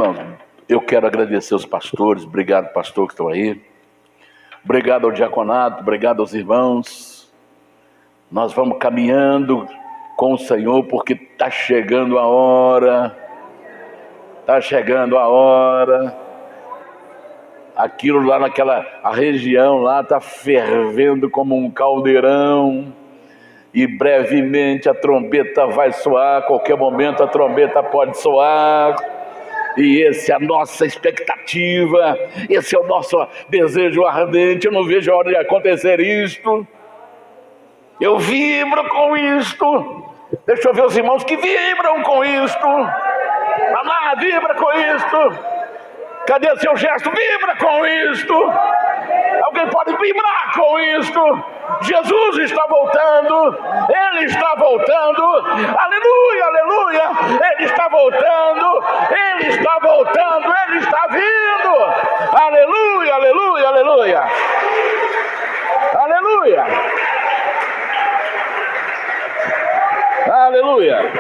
Irmãos, eu quero agradecer os pastores. Obrigado, pastor, que estão aí. Obrigado ao diaconato, obrigado aos irmãos. Nós vamos caminhando com o Senhor, porque está chegando a hora. Está chegando a hora. Aquilo lá a região lá está fervendo como um caldeirão. E brevemente a trombeta vai soar. A qualquer momento a trombeta pode soar. E essa é a nossa expectativa, esse é o nosso desejo ardente. Eu não vejo a hora de acontecer isto. Eu vibro com isto. Deixa eu ver os irmãos que vibram com isto. Amar, vibra com isto. Cadê seu gesto? Vibra com isto. Alguém pode vibrar com isto. Jesus está voltando. Ele está voltando. Aleluia, aleluia. Ele está voltando. Ele está voltando. Ele está vindo. Aleluia, aleluia, aleluia. Aleluia. Aleluia.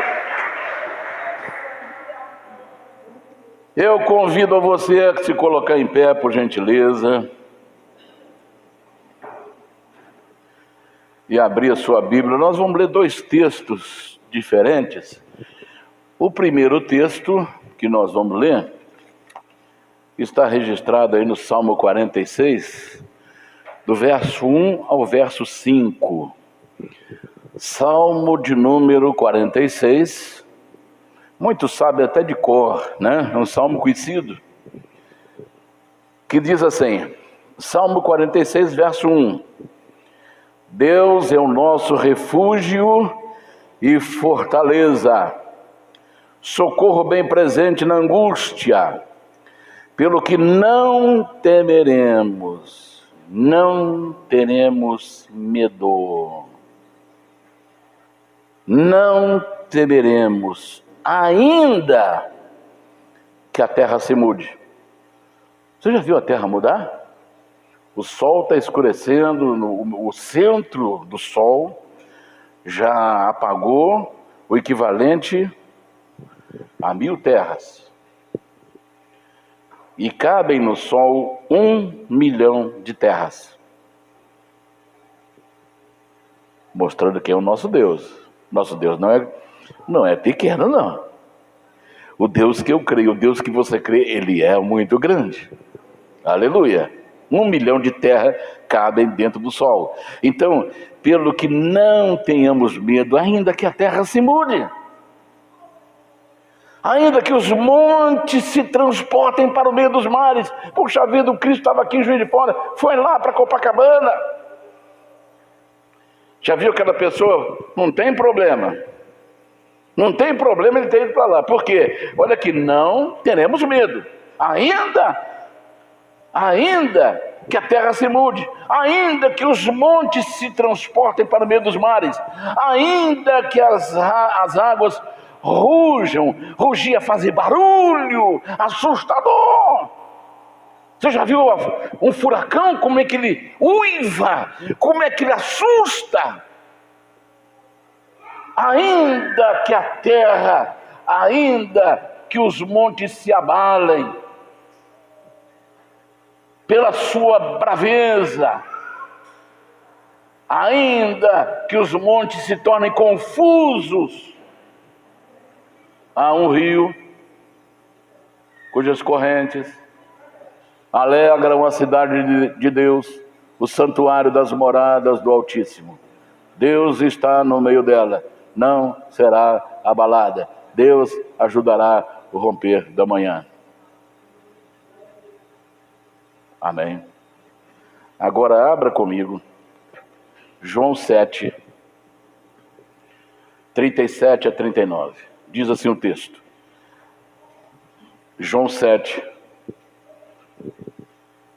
Eu convido a você a se colocar em pé, por gentileza, e abrir a sua Bíblia. Nós vamos ler dois textos diferentes. O primeiro texto que nós vamos ler está registrado aí no Salmo 46, do verso 1 ao verso 5. Salmo de número 46. Muitos sabem até de cor, né? É um salmo conhecido, que diz assim, Salmo 46, verso 1. Deus é o nosso refúgio e fortaleza, socorro bem presente na angústia, pelo que não temeremos, não teremos medo, não temeremos, ainda que a terra se mude. Você já viu a terra mudar? O sol está escurecendo, o centro do sol já apagou o equivalente a 1000 terras. E cabem no sol 1 milhão de terras. Mostrando quem é o nosso Deus. Nosso Deus não é pequeno, não. O Deus que eu creio, o Deus que você crê, Ele é muito grande. Aleluia. 1 milhão de terra cabem dentro do sol. Então, pelo que não tenhamos medo, ainda que a terra se mude, ainda que os montes se transportem para o meio dos mares. Puxa vida, o Cristo estava aqui em Juiz de Fora, foi lá para Copacabana. Já viu aquela pessoa? Não tem problema. Não tem problema ele ter ido para lá. Por quê? Olha aqui, não teremos medo. Ainda que a terra se mude, ainda que os montes se transportem para o meio dos mares, ainda que as águas rujam, rugir é fazer barulho assustador. Você já viu um furacão, como é que ele uiva, como é que ele assusta? Ainda que a terra, ainda que os montes se abalem pela sua braveza, ainda que os montes se tornem confusos, há um rio cujas correntes alegram a cidade de Deus, o santuário das moradas do Altíssimo. Deus está no meio dela, não será abalada. Deus ajudará o romper da manhã. Amém. Agora abra comigo João 7, 37 a 39. Diz assim o texto. João 7,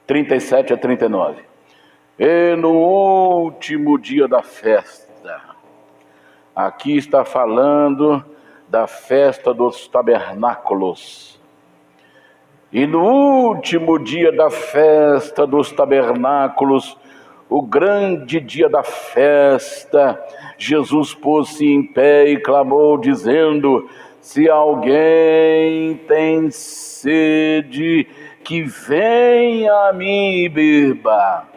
37 a 39. E no último dia da festa, aqui está falando da festa dos tabernáculos. E no último dia da festa dos tabernáculos, o grande dia da festa, Jesus pôs-se em pé e clamou, dizendo: Se alguém tem sede, que venha a mim e beba.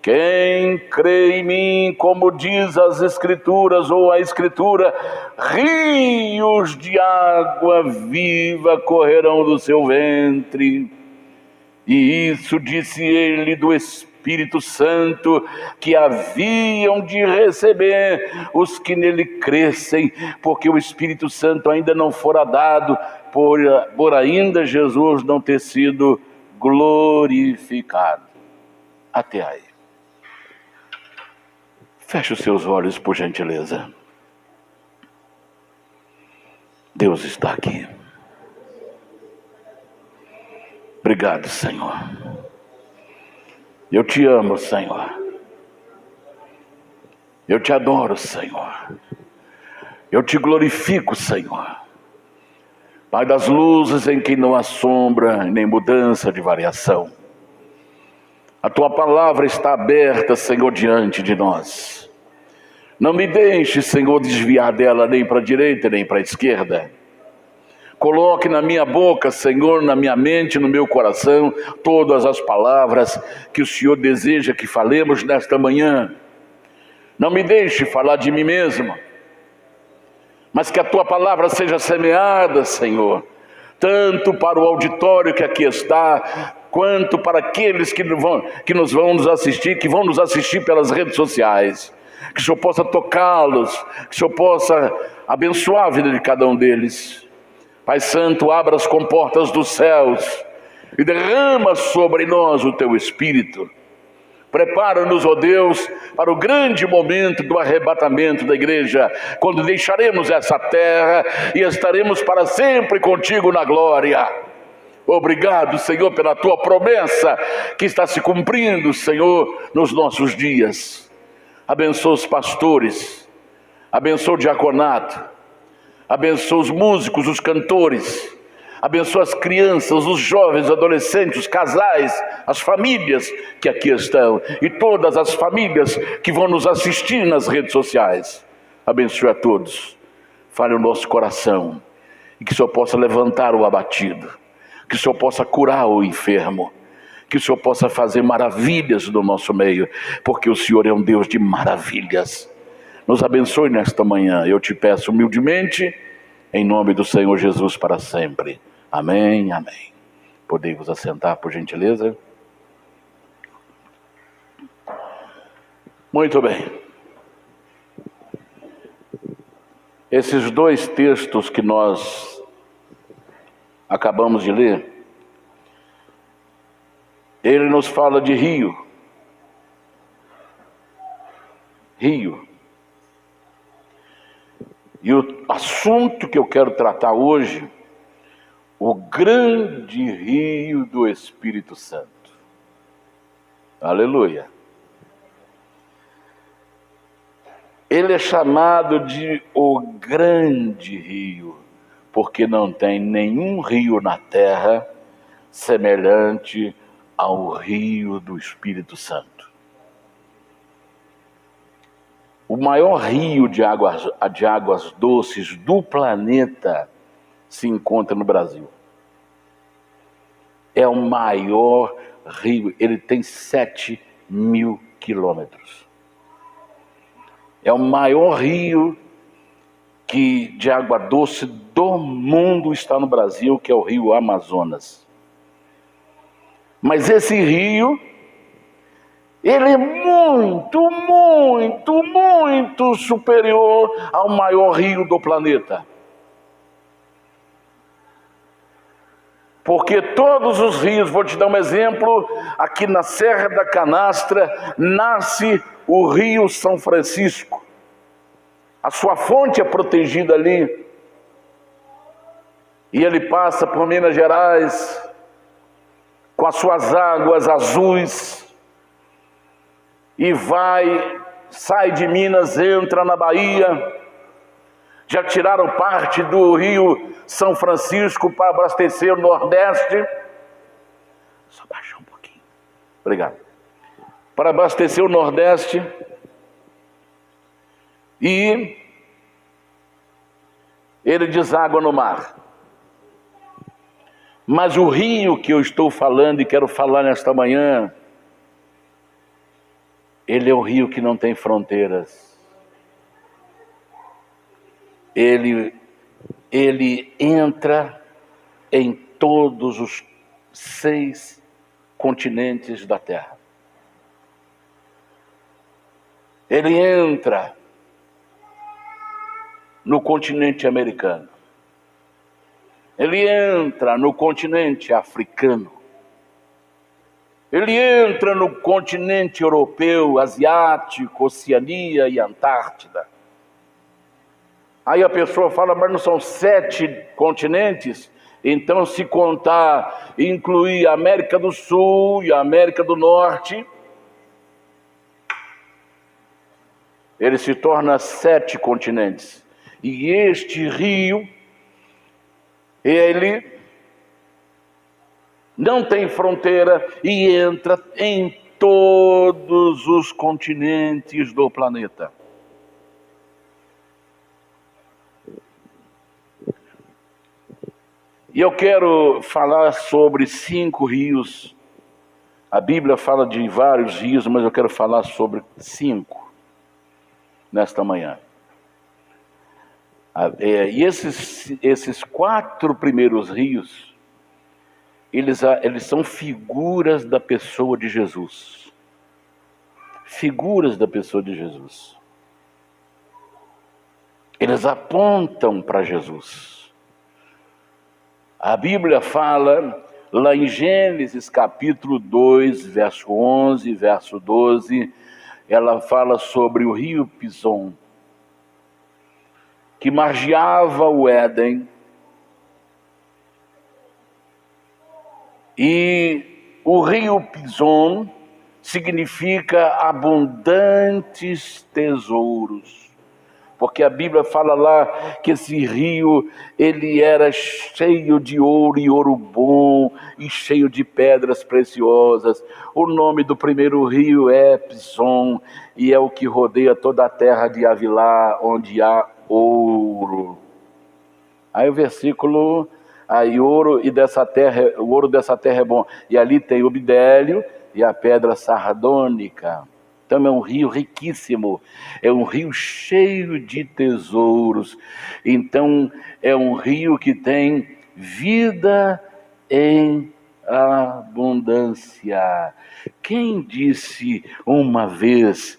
Quem crê em mim, como diz as Escrituras ou a Escritura, rios de água viva correrão do seu ventre. E isso disse ele do Espírito Santo, que haviam de receber os que nele crescem, porque o Espírito Santo ainda não fora dado, por ainda Jesus não ter sido glorificado. Até aí. Feche os seus olhos, por gentileza. Deus está aqui. Obrigado, Senhor. Eu te amo, Senhor. Eu te adoro, Senhor. Eu te glorifico, Senhor. Pai das luzes em que não há sombra nem mudança de variação. A tua palavra está aberta, Senhor, diante de nós. Não me deixe, Senhor, desviar dela nem para a direita nem para a esquerda. Coloque na minha boca, Senhor, na minha mente, no meu coração, todas as palavras que o Senhor deseja que falemos nesta manhã. Não me deixe falar de mim mesmo, mas que a tua palavra seja semeada, Senhor, tanto para o auditório que aqui está, quanto para aqueles que vão nos assistir pelas redes sociais. Que o Senhor possa tocá-los, que o Senhor possa abençoar a vida de cada um deles. Pai Santo, abra as comportas dos céus e derrama sobre nós o teu Espírito. Prepara-nos, ó Deus, para o grande momento do arrebatamento da igreja, quando deixaremos essa terra e estaremos para sempre contigo na glória. Obrigado, Senhor, pela tua promessa que está se cumprindo, Senhor, nos nossos dias. Abençoa os pastores, abençoa o diaconato, abençoa os músicos, os cantores, abençoa as crianças, os jovens, os adolescentes, os casais, as famílias que aqui estão e todas as famílias que vão nos assistir nas redes sociais. Abençoe a todos, fale o nosso coração e que o Senhor possa levantar o abatido, que o Senhor possa curar o enfermo, que o Senhor possa fazer maravilhas no nosso meio, porque o Senhor é um Deus de maravilhas. Nos abençoe nesta manhã, eu te peço humildemente, em nome do Senhor Jesus para sempre. Amém, amém. Podemos assentar, por gentileza? Muito bem. Esses dois textos que nós acabamos de ler, ele nos fala de rio. Rio. E o assunto que eu quero tratar hoje, o grande rio do Espírito Santo. Aleluia. Ele é chamado de o grande rio, porque não tem nenhum rio na terra semelhante ao rio do Espírito Santo. O maior rio de águas doces do planeta se encontra no Brasil. É o maior rio, ele tem 7.000 quilômetros. É o maior rio de água doce do mundo está no Brasil, que é o rio Amazonas. Mas esse rio, ele é muito, muito, muito superior ao maior rio do planeta. Porque todos os rios, vou te dar um exemplo, aqui na Serra da Canastra, nasce o Rio São Francisco. A sua fonte é protegida ali. E ele passa por Minas Gerais, com as suas águas azuis, e sai de Minas, entra na Bahia. Já tiraram parte do Rio São Francisco para abastecer o Nordeste. Só baixar um pouquinho. Obrigado. Para abastecer o Nordeste. E ele deságua no mar. Mas o rio que eu estou falando e quero falar nesta manhã, ele é um rio que não tem fronteiras. Ele entra em todos os 6 continentes da Terra. Ele entra no continente americano. Ele entra no continente africano. Ele entra no continente europeu, asiático, Oceania e Antártida. Aí a pessoa fala, mas não são 7 continentes? Então, se contar, incluir a América do Sul e a América do Norte, ele se torna 7 continentes. E este rio, ele não tem fronteira e entra em todos os continentes do planeta. E eu quero falar sobre 5 rios. A Bíblia fala de vários rios, mas eu quero falar sobre 5 nesta manhã. E esses 4 primeiros rios, eles são figuras da pessoa de Jesus. Figuras da pessoa de Jesus. Eles apontam para Jesus. A Bíblia fala, lá em Gênesis capítulo 2, verso 11, verso 12, ela fala sobre o rio Pison, que margeava o Éden, e o rio Pison significa abundantes tesouros, porque a Bíblia fala lá que esse rio, ele era cheio de ouro e ouro bom, e cheio de pedras preciosas. O nome do primeiro rio é Pison, e é o que rodeia toda a terra de Havilá, onde há ouro. Aí o versículo, o ouro dessa terra é bom, e ali tem o bidélio e a pedra sardônica. Então é um rio riquíssimo, é um rio cheio de tesouros. Então é um rio que tem vida em abundância. Quem disse uma vez,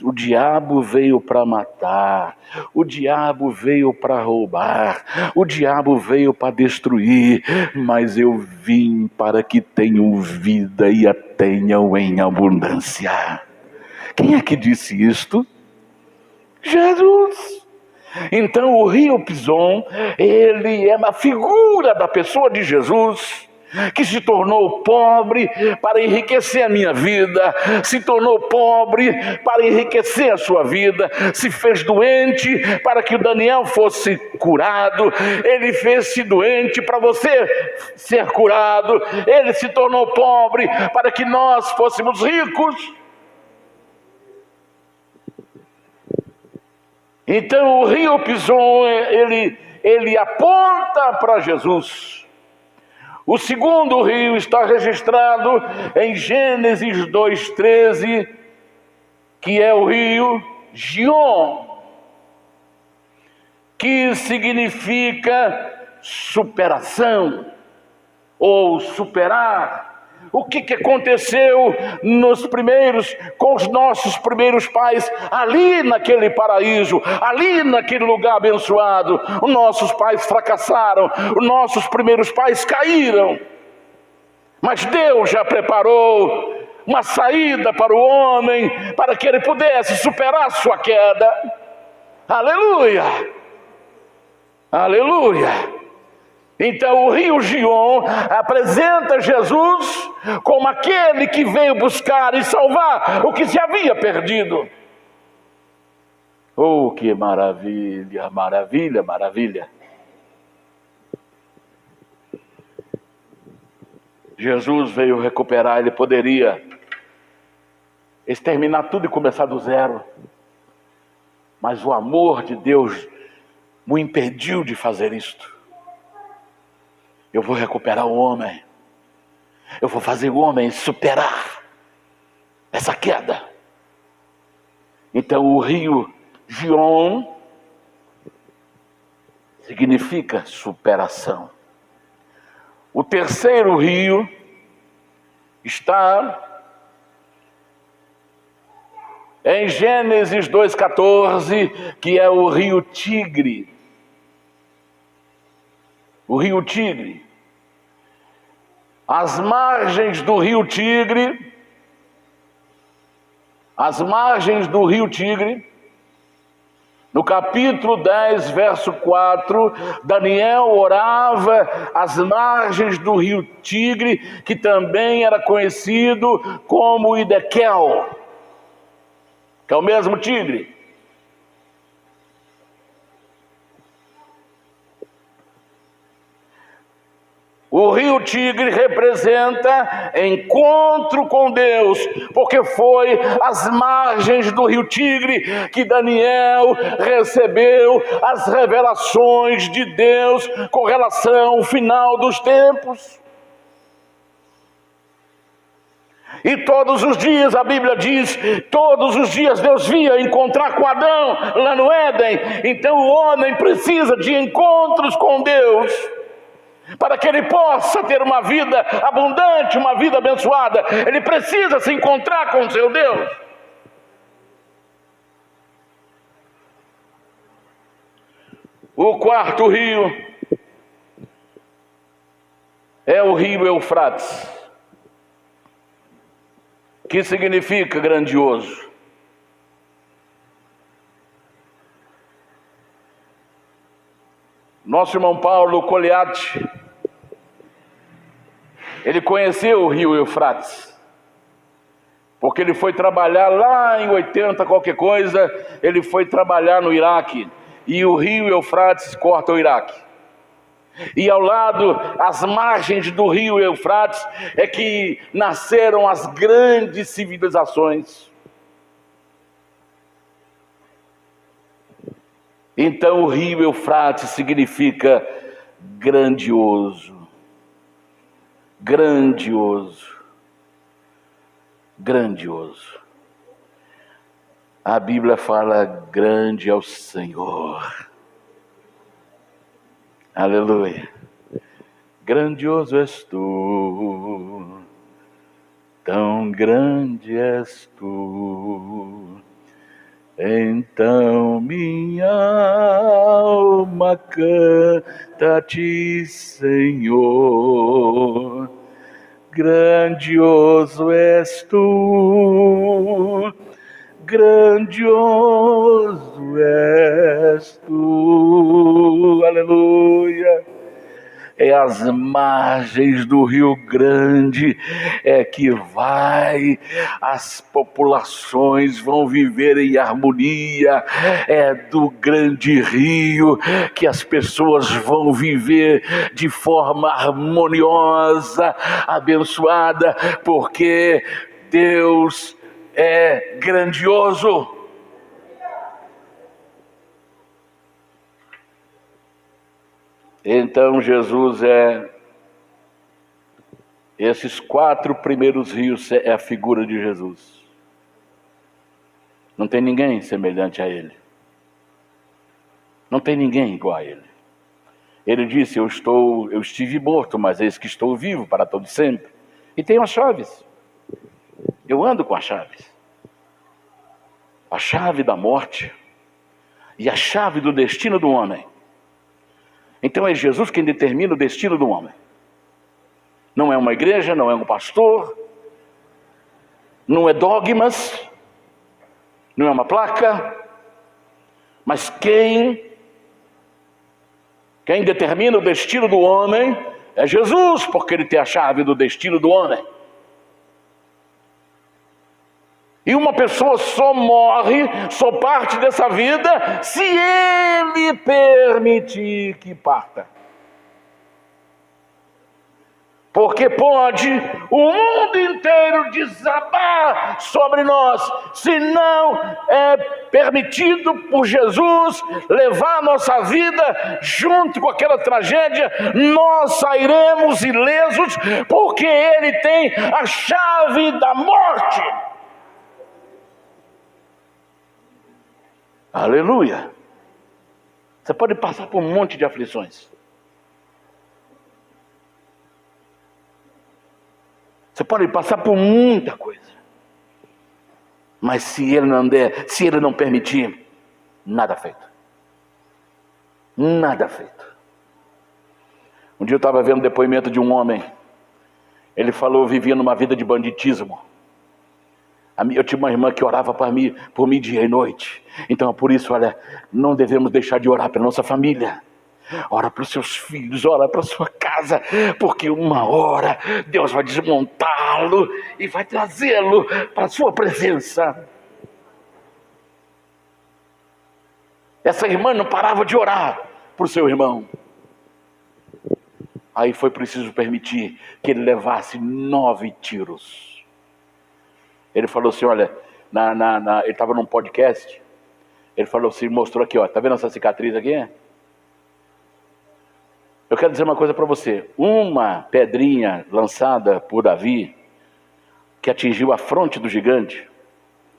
o diabo veio para matar, o diabo veio para roubar, o diabo veio para destruir, mas eu vim para que tenham vida e a tenham em abundância. Quem é que disse isto? Jesus. Então o rio Pison, ele é uma figura da pessoa de Jesus, que se tornou pobre para enriquecer a minha vida, se tornou pobre para enriquecer a sua vida, se fez doente para que o Daniel fosse curado, ele fez-se doente para você ser curado, ele se tornou pobre para que nós fôssemos ricos. Então o rio Pison, ele aponta para Jesus. O segundo rio está registrado em Gênesis 2,13, que é o rio Gion, que significa superação ou superar. O que aconteceu com os nossos primeiros pais, ali naquele paraíso, ali naquele lugar abençoado? Os nossos pais fracassaram, os nossos primeiros pais caíram, mas Deus já preparou uma saída para o homem, para que ele pudesse superar a sua queda. Aleluia! Aleluia! Então o rio Gion apresenta Jesus como aquele que veio buscar e salvar o que se havia perdido. Oh, que maravilha, maravilha, maravilha. Jesus veio recuperar, ele poderia exterminar tudo e começar do zero. Mas o amor de Deus o impediu de fazer isto. Eu vou recuperar o homem. Eu vou fazer o homem superar essa queda. Então o rio Gihon significa superação. O terceiro rio está em Gênesis 2,14, que é o rio Tigre. O rio Tigre. As margens do rio Tigre, no capítulo 10, verso 4, Daniel orava às margens do rio Tigre, que também era conhecido como Hidekel, que é o mesmo Tigre. O rio Tigre representa encontro com Deus, porque foi às margens do rio Tigre que Daniel recebeu as revelações de Deus com relação ao final dos tempos. E todos os dias, a Bíblia diz, todos os dias Deus vinha encontrar com Adão lá no Éden. Então o homem precisa de encontros com Deus, para que ele possa ter uma vida abundante, uma vida abençoada. Ele precisa se encontrar com o seu Deus. O quarto rio é o rio Eufrates, que significa grandioso. Nosso irmão Paulo Coliatti, ele conheceu o rio Eufrates, porque ele foi trabalhar lá em 80 qualquer coisa, ele foi trabalhar no Iraque, e o rio Eufrates corta o Iraque. E ao lado, às margens do rio Eufrates, é que nasceram as grandes civilizações. Então o rio Eufrates significa grandioso. Grandioso. Grandioso. A Bíblia fala: grande é o Senhor. Aleluia. Grandioso és tu, tão grande és tu. Então minha alma canta-te, Senhor. Grandioso és tu, grandioso és tu. Aleluia. É às margens do Rio Grande é que as populações vão viver em harmonia. É do grande rio que as pessoas vão viver de forma harmoniosa, abençoada, porque Deus é grandioso. Então Jesus esses 4 primeiros rios é a figura de Jesus. Não tem ninguém semelhante a ele. Não tem ninguém igual a ele. Ele disse: eu estive morto, mas eis que estou vivo para todo sempre. E tenho as chaves. Eu ando com as chaves. A chave da morte e a chave do destino do homem. Então é Jesus quem determina o destino do homem. Não é uma igreja, não é um pastor, não é dogmas, não é uma placa, mas quem determina o destino do homem é Jesus, porque ele tem a chave do destino do homem. E uma pessoa só morre, só parte dessa vida, se ele permitir que parta. porque pode o mundo inteiro desabar sobre nós, se não é permitido por Jesus levar a nossa vida junto com aquela tragédia, nós sairemos ilesos, porque Ele tem a chave da morte. Aleluia! Você pode passar por um monte de aflições. Você pode passar por muita coisa. Mas se Ele não der, se Ele não permitir, nada feito. Nada feito. Um dia eu estava vendo o depoimento de um homem. Ele falou, vivia numa vida de banditismo. Eu tinha uma irmã que orava por mim dia e noite. Então, por isso, olha, não devemos deixar de orar pela nossa família. Ora para os seus filhos, ora para a sua casa, porque uma hora Deus vai desmontá-lo e vai trazê-lo para a sua presença. Essa irmã não parava de orar para o seu irmão. Aí foi preciso permitir que ele levasse 9 tiros. Ele falou assim, olha, ele estava num podcast, ele falou assim, mostrou aqui, ó, tá vendo essa cicatriz aqui? Eu quero dizer uma coisa para você. Uma pedrinha lançada por Davi, que atingiu a fronte do gigante,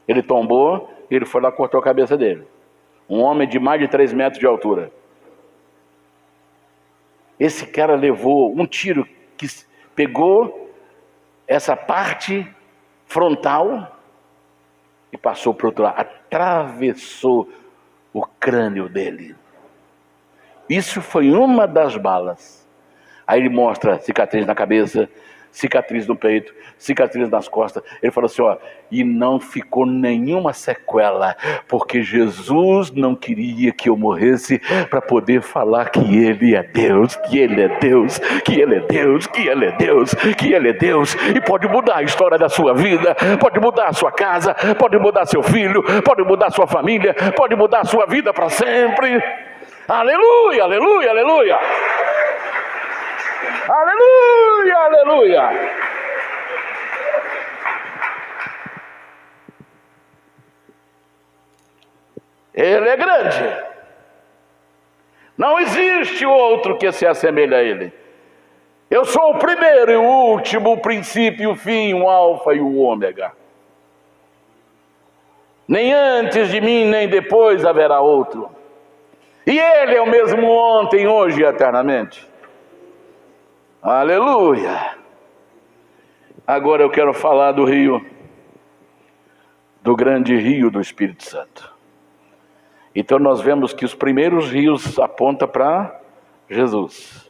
ele tombou e ele foi lá e cortou a cabeça dele. Um homem de mais de 3 metros de altura. Esse cara levou um tiro que pegou essa parte frontal e passou para o outro lado. Atravessou o crânio dele. Isso foi uma das balas. Aí ele mostra cicatriz na cabeça, cicatriz no peito, cicatriz nas costas. Ele falou assim, ó, e não ficou nenhuma sequela, porque Jesus não queria que eu morresse para poder falar que Ele é Deus, que Ele é Deus, que Ele é Deus, que Ele é Deus, que Ele é Deus. E pode mudar a história da sua vida, pode mudar a sua casa, pode mudar seu filho, pode mudar a sua família, pode mudar a sua vida para sempre. Aleluia, aleluia, aleluia. Aleluia, aleluia. Ele é grande. Não existe outro que se assemelhe a Ele. Eu sou o primeiro e o último, o princípio e o fim, o alfa e o ômega. Nem antes de mim, nem depois haverá outro. E Ele é o mesmo ontem, hoje e eternamente. Aleluia. Agora eu quero falar do rio, do grande rio do Espírito Santo. Então nós vemos que os primeiros rios apontam para Jesus.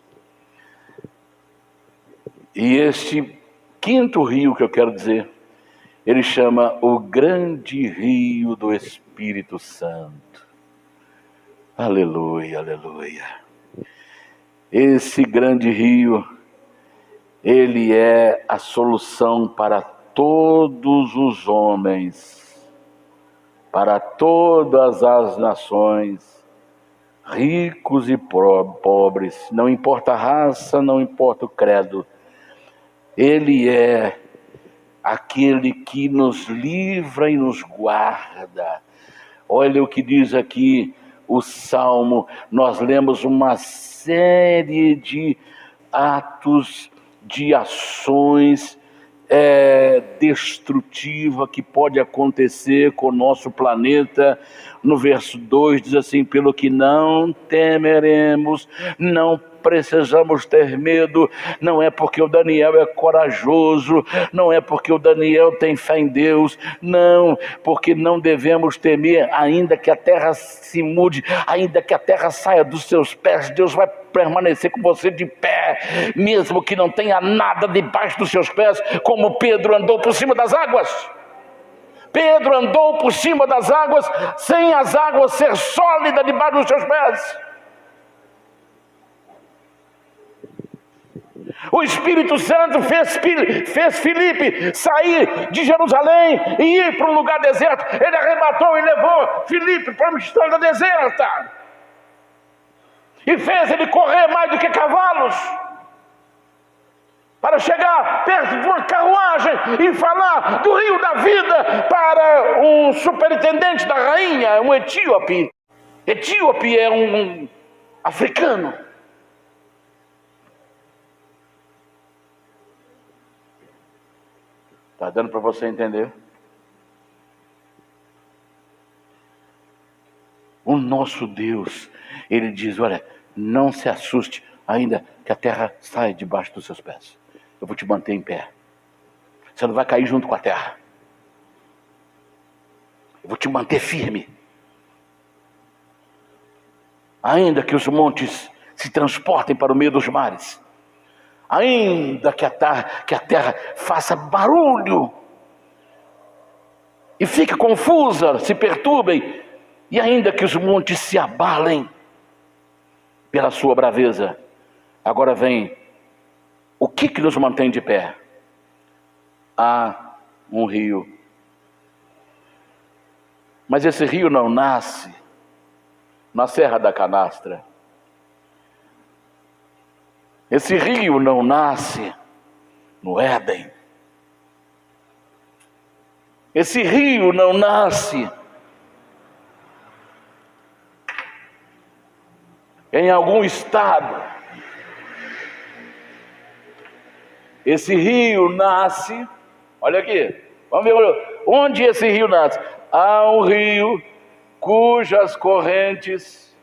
E este quinto rio que eu quero dizer, ele chama o grande rio do Espírito Santo. Aleluia, aleluia. Esse grande rio, ele é a solução para todos os homens, para todas as nações, ricos e pobres, não importa a raça, não importa o credo. Ele é aquele que nos livra e nos guarda. Olha o que diz aqui o Salmo, nós lemos uma série de atos, de ações destrutivas que pode acontecer com o nosso planeta. No verso 2 diz assim, pelo que não temeremos, não precisamos ter medo, não é porque o Daniel é corajoso, não é porque o Daniel tem fé em Deus, não, porque não devemos temer, ainda que a terra se mude, ainda que a terra saia dos seus pés, Deus vai permanecer com você de pé, mesmo que não tenha nada debaixo dos seus pés, como Pedro andou por cima das águas. Pedro andou por cima das águas, sem as águas ser sólidas debaixo dos seus pés. O Espírito Santo fez Filipe sair de Jerusalém e ir para um lugar deserto. Ele arrebatou e levou Filipe para uma estrada deserta. E fez ele correr mais do que cavalos. para chegar perto de uma carruagem e falar do rio da vida para um superintendente da rainha, um etíope. Etíope é um africano. Está dando para você entender? O nosso Deus, Ele diz, olha, não se assuste, ainda que a terra saia debaixo dos seus pés. Eu vou te manter em pé. Você não vai cair junto com a terra. Eu vou te manter firme. Ainda que os montes se transportem para o meio dos mares, ainda que a terra faça barulho e fique confusa, se perturbem, e ainda que os montes se abalem pela sua braveza, agora vem o que nos mantém de pé? Há um rio. Mas esse rio não nasce na Serra da Canastra. Esse rio não nasce no Éden. Esse rio não nasce em algum estado. Esse rio nasce, olha aqui, vamos ver onde esse rio nasce. Há um rio cujas correntes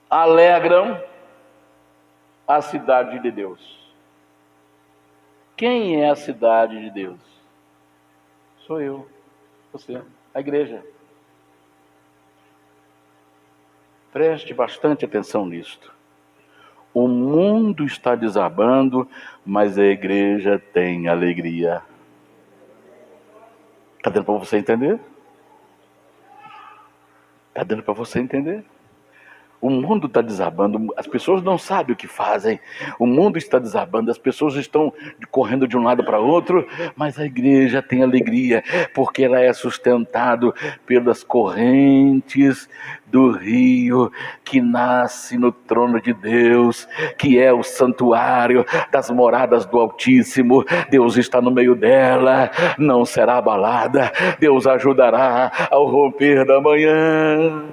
alegram a cidade de Deus. Quem é a cidade de Deus? Sou eu, você, a igreja. Preste bastante atenção nisto. O mundo está desabando, mas a igreja tem alegria. Está dando para você entender? Está dando para você entender? O mundo está desabando, as pessoas não sabem o que fazem. O mundo está desabando, as pessoas estão correndo de um lado para outro, mas a igreja tem alegria, porque ela é sustentada pelas correntes do rio que nasce no trono de Deus, que é o santuário das moradas do Altíssimo. Deus está no meio dela, não será abalada. Deus ajudará ao romper da manhã.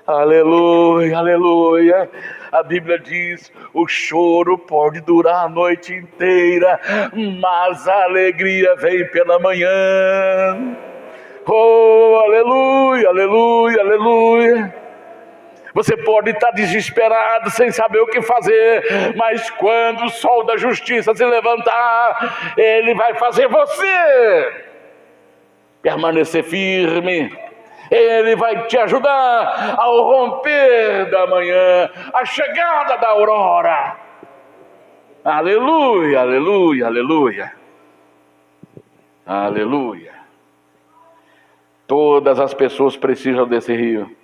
Aleluia, aleluia. A Bíblia diz, o choro pode durar a noite inteira, mas a alegria vem pela manhã. Oh, aleluia, aleluia, aleluia. Você pode estar desesperado, sem saber o que fazer, mas quando o sol da justiça se levantar, ele vai fazer você permanecer firme. Ele vai te ajudar ao romper da manhã, a chegada da aurora. Aleluia, aleluia, aleluia. Aleluia. Todas as pessoas precisam desse rio.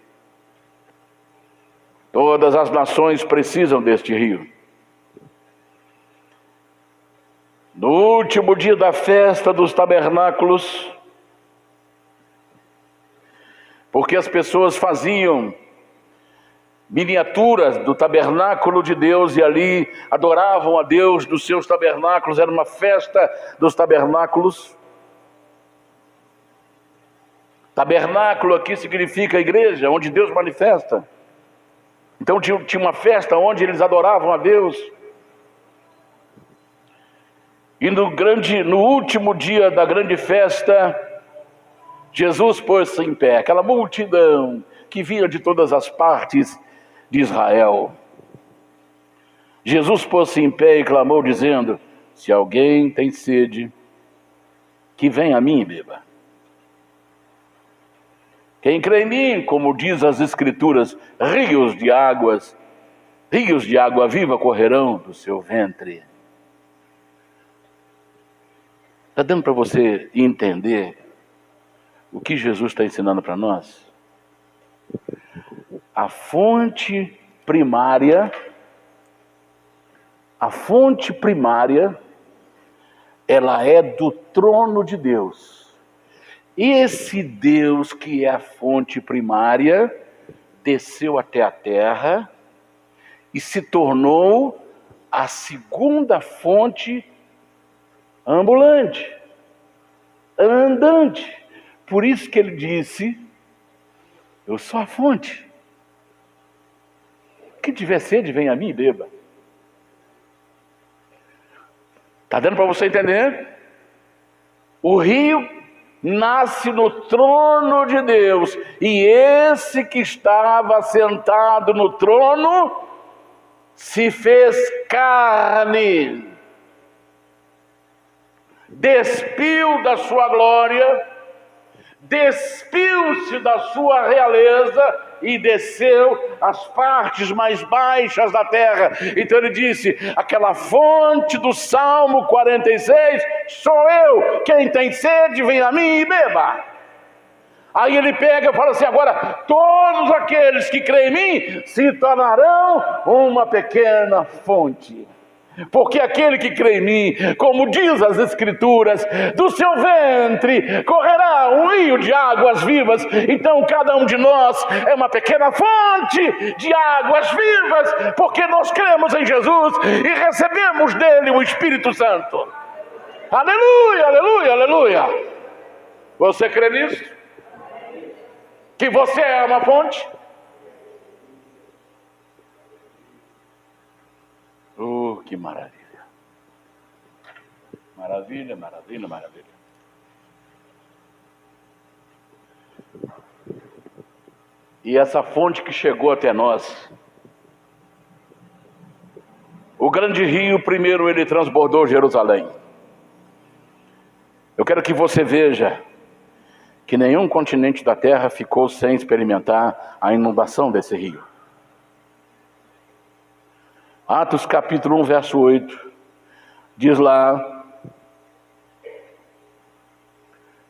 Todas as nações precisam deste rio. No último dia da festa dos tabernáculos, porque as pessoas faziam miniaturas do tabernáculo de Deus e ali adoravam a Deus nos seus tabernáculos, era uma festa dos tabernáculos. Tabernáculo aqui significa igreja, onde Deus manifesta. Então tinha uma festa onde eles adoravam a Deus. E no último dia da grande festa, Jesus pôs-se em pé, aquela multidão que vinha de todas as partes de Israel. Jesus pôs-se em pé e clamou dizendo, se alguém tem sede, que venha a mim e beba. Quem crê em mim, como diz as Escrituras, rios de água viva correrão do seu ventre. Está dando para você entender o que Jesus está ensinando para nós? A fonte primária, ela é do trono de Deus. Esse Deus que é a fonte primária, desceu até a terra e se tornou a segunda fonte ambulante, andante. Por isso que ele disse: eu sou a fonte. Quem tiver sede, venha a mim e beba. Está dando para você entender? O rio nasce no trono de Deus, e esse que estava sentado no trono se fez carne, despiu da sua glória, despiu-se da sua realeza e desceu às partes mais baixas da terra. Então ele disse: aquela fonte do Salmo 46, sou eu. Quem tem sede, vem a mim e beba. Aí ele pega e fala assim: agora todos aqueles que creem em mim se tornarão uma pequena fonte. Porque aquele que crê em mim, como diz as Escrituras, do seu ventre correrá um rio de águas vivas. Então cada um de nós é uma pequena fonte de águas vivas, porque nós cremos em Jesus e recebemos dele o Espírito Santo. Aleluia, aleluia, aleluia. Você crê nisso? Que você é uma fonte? Oh, que maravilha! Maravilha, maravilha, maravilha. E essa fonte que chegou até nós, o grande rio, primeiro ele transbordou Jerusalém. Eu quero que você veja que nenhum continente da terra ficou sem experimentar a inundação desse rio. Atos capítulo 1, verso 8, diz lá: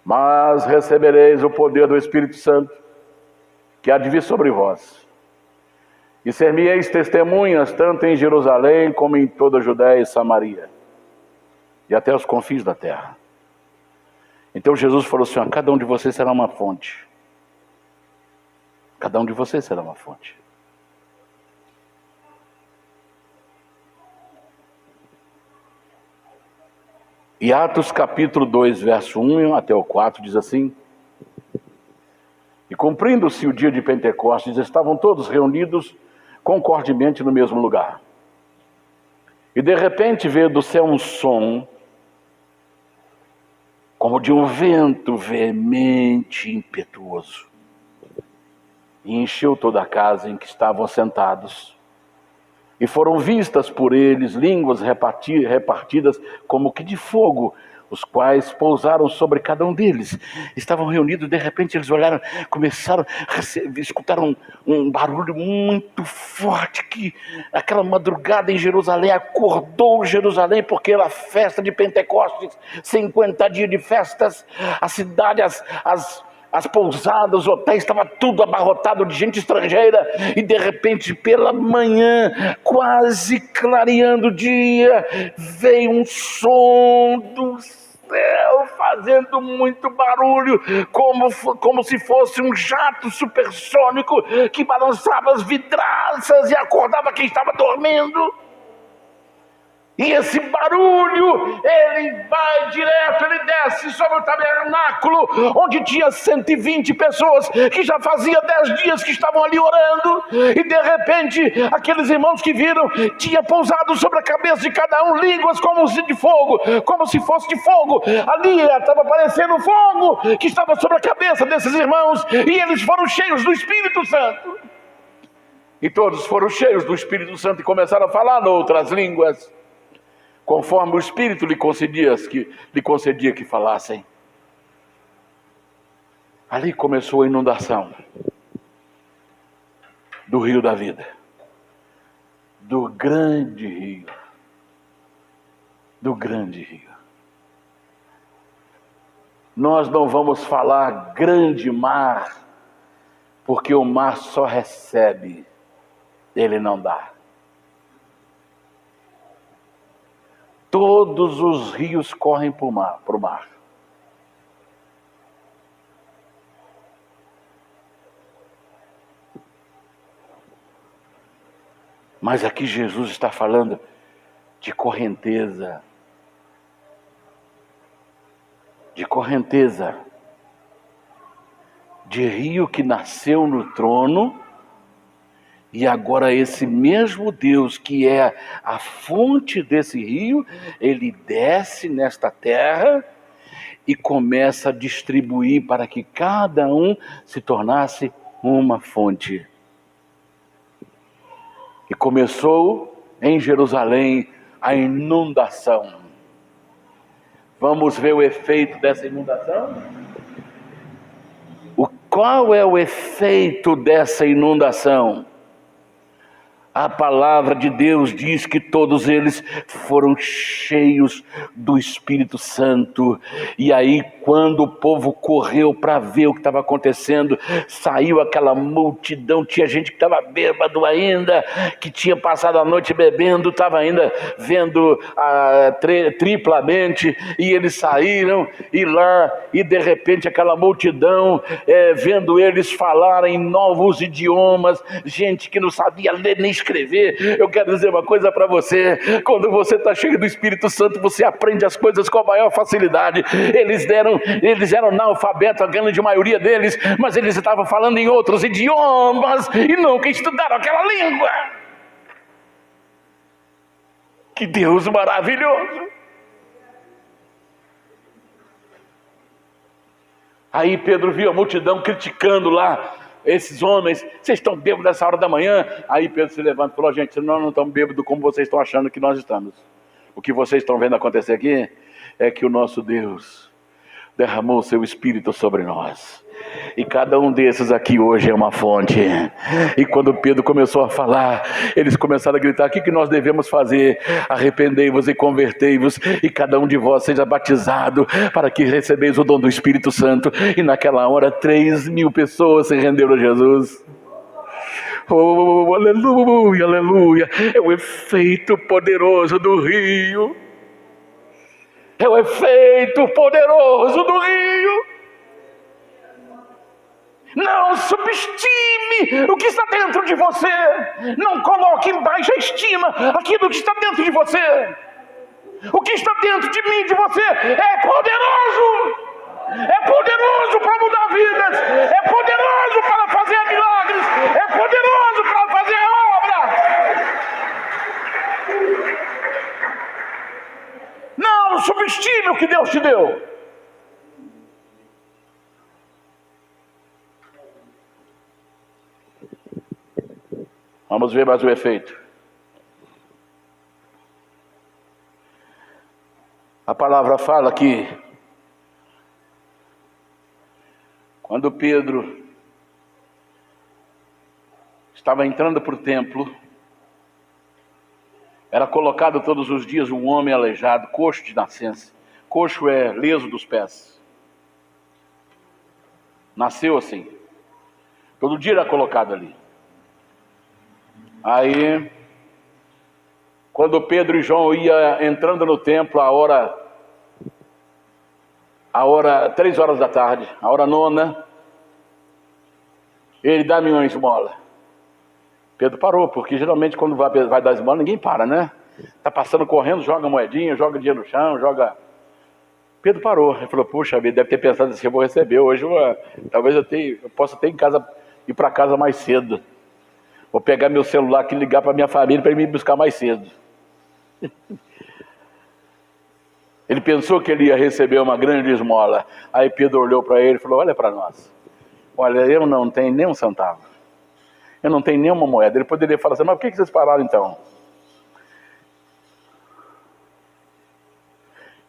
mas recebereis o poder do Espírito Santo, que há de vir sobre vós, e ser-me-eis testemunhas, tanto em Jerusalém, como em toda a Judéia e Samaria, e até os confins da terra. Então Jesus falou assim: ó, cada um de vocês será uma fonte. Cada um de vocês será uma fonte. E Atos capítulo 2, verso 1 até o 4 diz assim: e cumprindo-se o dia de Pentecostes, estavam todos reunidos concordemente no mesmo lugar. E de repente veio do céu um som, como de um vento veemente e impetuoso, e encheu toda a casa em que estavam sentados. E foram vistas por eles línguas repartidas como que de fogo, os quais pousaram sobre cada um deles. Estavam reunidos, de repente eles olharam, começaram a escutar um barulho muito forte, que aquela madrugada em Jerusalém acordou Jerusalém, porque era a festa de Pentecostes, 50 dias de festas, a cidade, as pousadas, os hotéis, estava tudo abarrotado de gente estrangeira. E de repente, pela manhã, quase clareando o dia, veio um som do céu fazendo muito barulho, como se fosse um jato supersônico que balançava as vidraças e acordava quem estava dormindo. E esse barulho, ele vai direto, ele desce sobre o tabernáculo, onde tinha 120 pessoas, que já fazia 10 dias que estavam ali orando, e de repente, aqueles irmãos que viram, tinha pousado sobre a cabeça de cada um línguas como se de fogo, como se fosse de fogo. Ali estava aparecendo fogo, que estava sobre a cabeça desses irmãos, e eles foram cheios do Espírito Santo. E todos foram cheios do Espírito Santo e começaram a falar em outras línguas, conforme o Espírito lhe concedia que falassem. Ali começou a inundação do rio da vida, do grande rio, do grande rio. Nós não vamos falar grande mar, porque o mar só recebe, ele não dá. Todos os rios correm para o mar. Mas aqui Jesus está falando de correnteza. De correnteza. De rio que nasceu no trono. E agora esse mesmo Deus que é a fonte desse rio, ele desce nesta terra e começa a distribuir para que cada um se tornasse uma fonte. E começou em Jerusalém a inundação. Vamos ver o efeito dessa inundação? Qual é o efeito dessa inundação? A palavra de Deus diz que todos eles foram cheios do Espírito Santo. E aí, quando o povo correu para ver o que estava acontecendo, saiu aquela multidão. Tinha gente que estava bêbado ainda, que tinha passado a noite bebendo, estava ainda vendo triplamente. E eles saíram e lá, e de repente aquela multidão, vendo eles falarem novos idiomas, gente que não sabia ler nem escrever. Eu quero dizer uma coisa para você: quando você está cheio do Espírito Santo, você aprende as coisas com a maior facilidade. Eles eram analfabetos, a grande maioria deles, mas eles estavam falando em outros idiomas e nunca estudaram aquela língua. Que Deus maravilhoso! Aí Pedro viu a multidão criticando lá esses homens. Vocês estão bêbados nessa hora da manhã? Aí Pedro se levanta e falou: gente, nós não estamos bêbados como vocês estão achando que nós estamos. O que vocês estão vendo acontecer aqui é que o nosso Deus derramou o seu Espírito sobre nós. E cada um desses aqui hoje é uma fonte. E quando Pedro começou a falar, eles começaram a gritar: o que nós devemos fazer? Arrependei-vos e convertei-vos, e cada um de vós seja batizado, para que recebeis o dom do Espírito Santo. E naquela hora 3.000 pessoas se renderam a Jesus. Oh, aleluia, aleluia. É o efeito poderoso do rio. É o efeito poderoso do rio. Não subestime o que está dentro de você. Não coloque em baixa estima aquilo que está dentro de você. O que está dentro de mim, de você, é poderoso. É poderoso para mudar vidas. É poderoso para fazer milagres. É poderoso para fazer obra. Não subestime o que Deus te deu. Vamos ver mais o efeito. A palavra fala que quando Pedro estava entrando para o templo, era colocado todos os dias um homem aleijado, coxo de nascença. Coxo é leso dos pés. Nasceu assim. Todo dia era colocado ali. Aí, quando Pedro e João iam entrando no templo, a hora 3 horas da tarde, a hora 9, ele dá-me uma esmola. Pedro parou, porque geralmente quando vai dar esmola, ninguém para, né? Tá passando correndo, joga moedinha, joga dinheiro no chão, joga... Pedro parou, ele falou: puxa vida, deve ter pensado assim: eu vou receber hoje, talvez eu possa ter em casa, ir para casa mais cedo. Vou pegar meu celular aqui e ligar para minha família para ele me buscar mais cedo. Ele pensou que ele ia receber uma grande esmola. Aí Pedro olhou para ele e falou: olha para nós. Olha, eu não tenho nem um centavo. Eu não tenho nenhuma moeda. Ele poderia falar assim: mas por que vocês pararam então?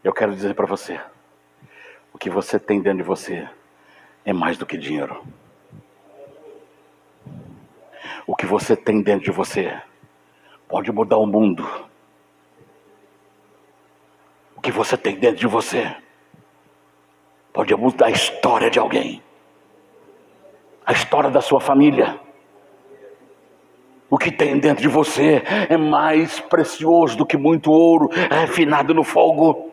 Eu quero dizer para você: o que você tem dentro de você é mais do que dinheiro. O que você tem dentro de você pode mudar o mundo. O que você tem dentro de você pode mudar a história de alguém. A história da sua família. O que tem dentro de você é mais precioso do que muito ouro refinado no fogo.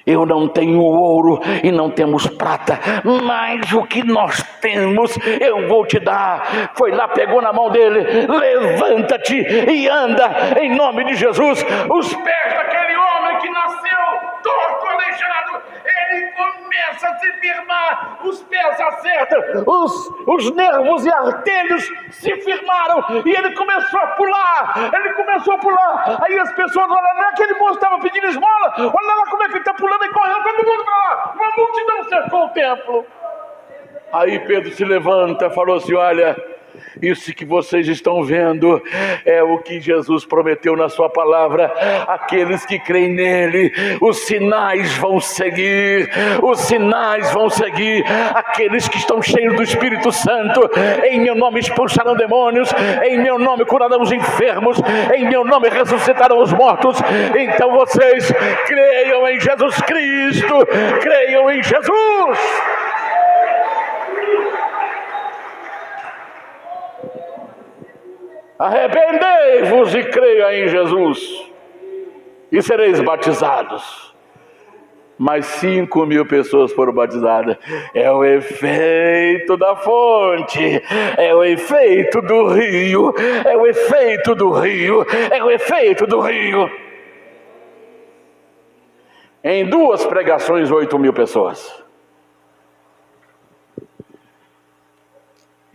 Eu não tenho ouro e não temos prata, mas o que nós temos eu vou te dar. Foi lá, pegou na mão dele, levanta-te e anda em nome de Jesus. Os pés daquele homem que nasceu torto, aleijado, ele começa a se firmar, os pés acertam, os nervos e artérios se firmaram, e ele começou a pular, aí as pessoas olham, não é aquele moço estava pedindo esmola, olha lá como é que ele está pulando e correndo, todo mundo para lá, uma multidão cercou o templo. Aí Pedro se levanta e falou assim: olha, isso que vocês estão vendo é o que Jesus prometeu na sua palavra. Aqueles que creem nele, os sinais vão seguir. Aqueles que estão cheios do Espírito Santo, em meu nome expulsarão demônios, em meu nome curarão os enfermos, em meu nome ressuscitarão os mortos. Então vocês creiam em Jesus Cristo, creiam em Jesus. Arrependei-vos e creia em Jesus, e sereis batizados. Mas 5.000 pessoas foram batizadas. É o efeito da fonte, é o efeito do rio, é o efeito do rio, é o efeito do rio. Em 2 pregações, 8.000 pessoas.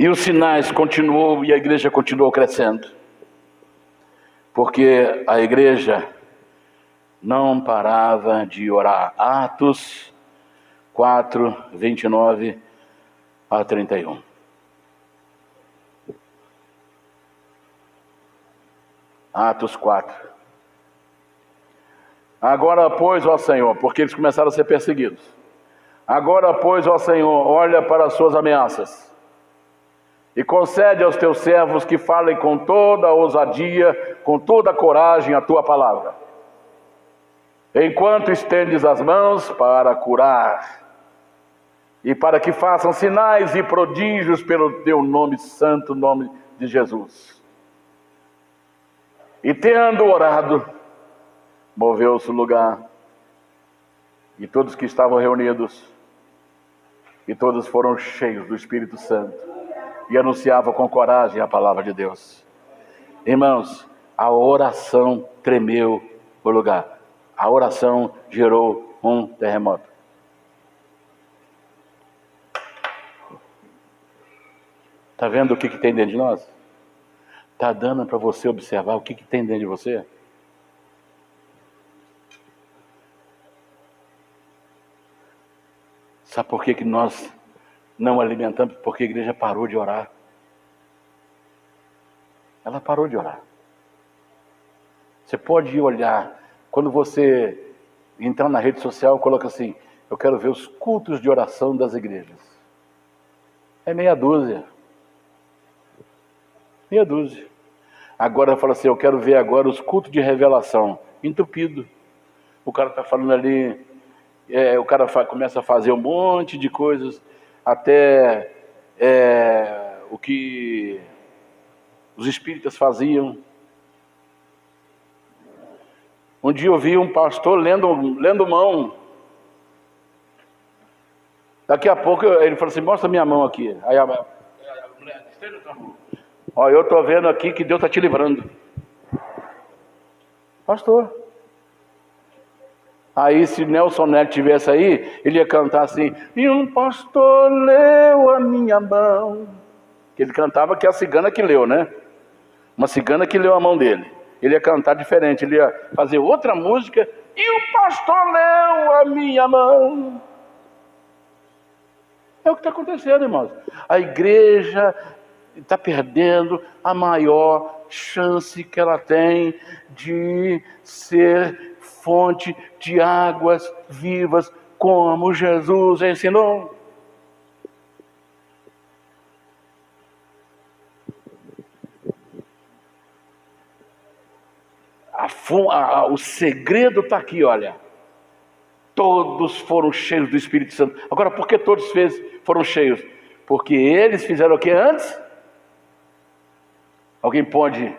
E os sinais continuou e a igreja continuou crescendo. Porque a igreja não parava de orar. Atos 4, 29 a 31. Atos 4. Agora, pois, ó Senhor, porque eles começaram a ser perseguidos. Agora, pois, ó Senhor, olha para as suas ameaças e concede aos teus servos que falem com toda a ousadia, com toda a coragem a tua palavra, enquanto estendes as mãos para curar, e para que façam sinais e prodígios pelo teu nome santo, nome de Jesus. E tendo orado, moveu-se o lugar, e todos que estavam reunidos, e todos foram cheios do Espírito Santo, e anunciavam com coragem a palavra de Deus. Irmãos, a oração tremeu o lugar. A oração gerou um terremoto. Está vendo o que tem dentro de nós? Está dando para você observar o que tem dentro de você? Sabe por que nós não alimentamos? Porque a igreja parou de orar. Ela parou de orar. Você pode olhar, quando você entrar na rede social, coloca assim: eu quero ver os cultos de oração das igrejas. É meia dúzia. Meia dúzia. Agora fala assim: eu quero ver agora os cultos de revelação. Entupido. O cara está falando ali, o cara começa a fazer um monte de coisas, até o que os espíritas faziam. Um dia eu vi um pastor lendo mão. Daqui a pouco ele falou assim: mostra minha mão aqui. Aí a mulher, estende a tua mão. Ó, eu estou vendo aqui que Deus está te livrando. Pastor. Aí se Nelson Neto tivesse aí, ele ia cantar assim: e um pastor leu a minha mão. Que ele cantava que é a cigana que leu, né? Uma cigana que leu a mão dele. Ele ia cantar diferente, ele ia fazer outra música. E o pastor leu a minha mão. É o que está acontecendo, irmãos. A igreja está perdendo a maior chance que ela tem de ser fonte de águas vivas, como Jesus ensinou. O segredo está aqui, olha. Todos foram cheios do Espírito Santo. Agora, por que todos foram cheios? Porque eles fizeram o que antes? Alguém pode?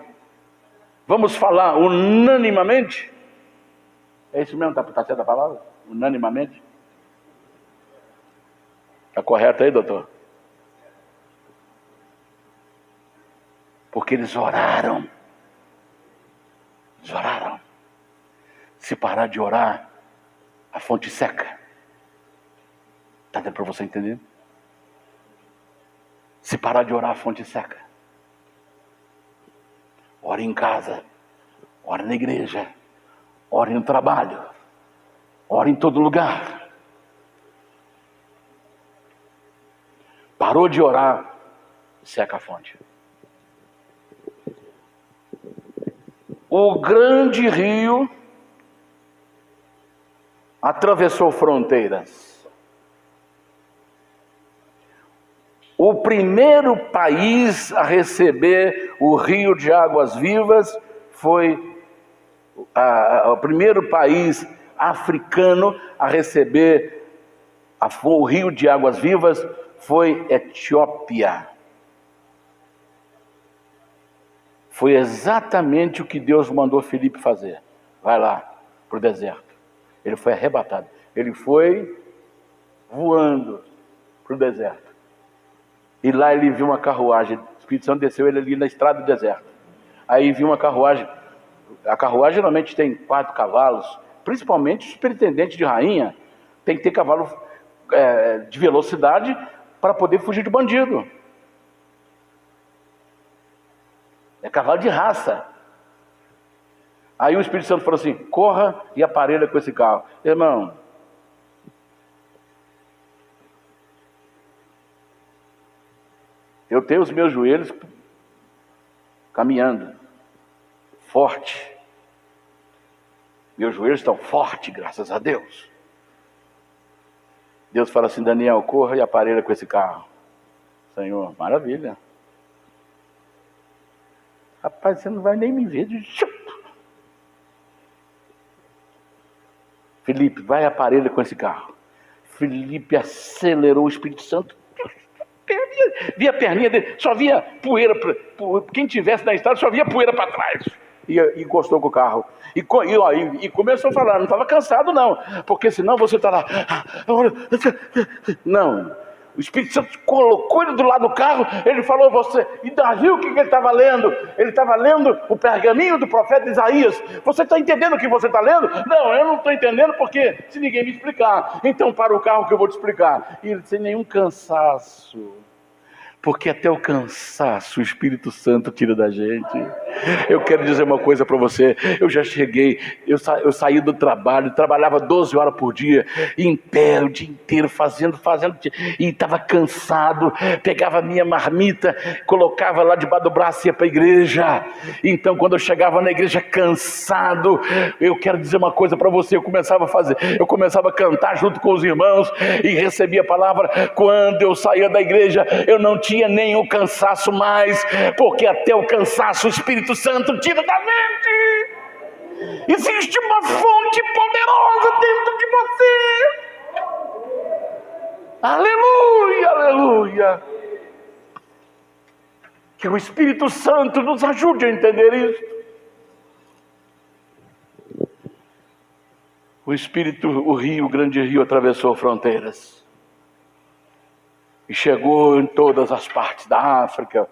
Vamos falar unanimemente? É isso mesmo? Está certa a palavra? unanimamente? Está correto aí, doutor? Porque eles oraram. Eles oraram. Se parar de orar, a fonte seca. Está dando para você entender? Se parar de orar, a fonte seca. Ore em casa, ore na igreja, ore no trabalho, ore em todo lugar. Parou de orar, seca a fonte. O grande rio atravessou fronteiras. O primeiro país a receber o rio de águas vivas foi o primeiro país africano a receber o rio de águas vivas foi Etiópia. Foi exatamente o que Deus mandou Filipe fazer. Vai lá para o deserto. Ele foi arrebatado. Ele foi voando para o deserto. E lá ele viu uma carruagem. O Espírito Santo desceu ele ali na estrada do deserto. Aí viu uma carruagem. A carruagem geralmente tem 4 cavalos. Principalmente os pretendentes de rainha. Tem que ter cavalo de velocidade para poder fugir de bandido. É cavalo de raça. Aí o Espírito Santo falou assim: corra e aparelha com esse carro. Irmão, eu tenho os meus joelhos caminhando forte. Meus joelhos estão fortes, graças a Deus. Deus fala assim: Daniel, corra e aparelha com esse carro. Senhor, maravilha. Rapaz, você não vai nem me ver. Felipe, vai aparelha com esse carro. Felipe acelerou, o Espírito Santo via a perninha dele, só via poeira. Quem tivesse na estrada só via poeira para trás. E encostou com o carro. E começou a falar: não estava cansado não, porque senão você está lá. Não. O Espírito Santo colocou ele do lado do carro. Ele falou: você. E Davi, o que ele estava lendo? Ele estava lendo o pergaminho do profeta Isaías. Você está entendendo o que você está lendo? Não, eu não estou entendendo, porque se ninguém me explicar. Então para o carro que eu vou te explicar. E ele sem nenhum cansaço. Porque até o cansaço o Espírito Santo tira da gente. Eu quero dizer uma coisa para você. Eu já cheguei, eu saí do trabalho, trabalhava 12 horas por dia, em pé o dia inteiro, fazendo, e estava cansado. Pegava a minha marmita, colocava lá debaixo do braço e ia para a igreja. Então quando eu chegava na igreja cansado, eu quero dizer uma coisa para você. Eu começava a cantar junto com os irmãos e recebia a palavra. Quando eu saía da igreja, eu não tinha nenhum cansaço mais, porque até o cansaço o Espírito Santo tira da mente. Existe uma fonte poderosa dentro de você. Aleluia, aleluia. Que o Espírito Santo nos ajude a entender isso. O grande rio atravessou fronteiras. E chegou em todas as partes da África,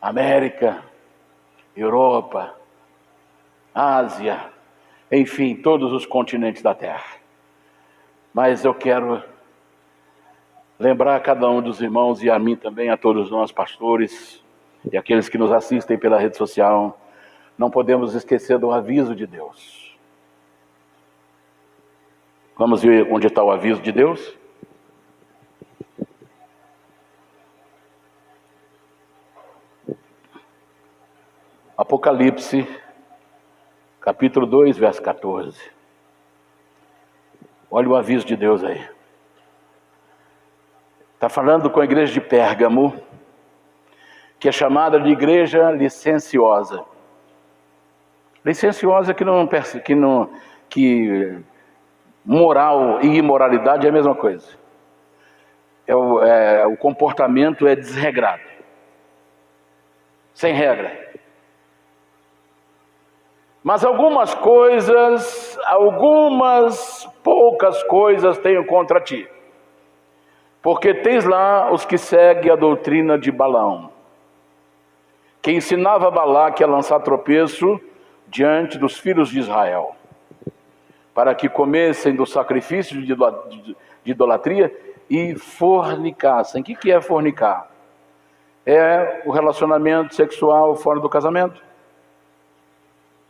América, Europa, Ásia, enfim, todos os continentes da Terra. Mas eu quero lembrar a cada um dos irmãos e a mim também, a todos nós pastores e aqueles que nos assistem pela rede social, não podemos esquecer do aviso de Deus. Vamos ver onde está o aviso de Deus? Apocalipse, capítulo 2, verso 14. Olha o aviso de Deus aí. Está falando com a igreja de Pérgamo, que é chamada de igreja licenciosa. Licenciosa que moral e imoralidade é a mesma coisa. O comportamento é desregrado. Sem regra. Mas algumas poucas coisas tenho contra ti. Porque tens lá os que seguem a doutrina de Balaão, que ensinava Balaque a lançar tropeço diante dos filhos de Israel, para que comessem do sacrifício de idolatria e fornicassem. O que é fornicar? É o relacionamento sexual fora do casamento.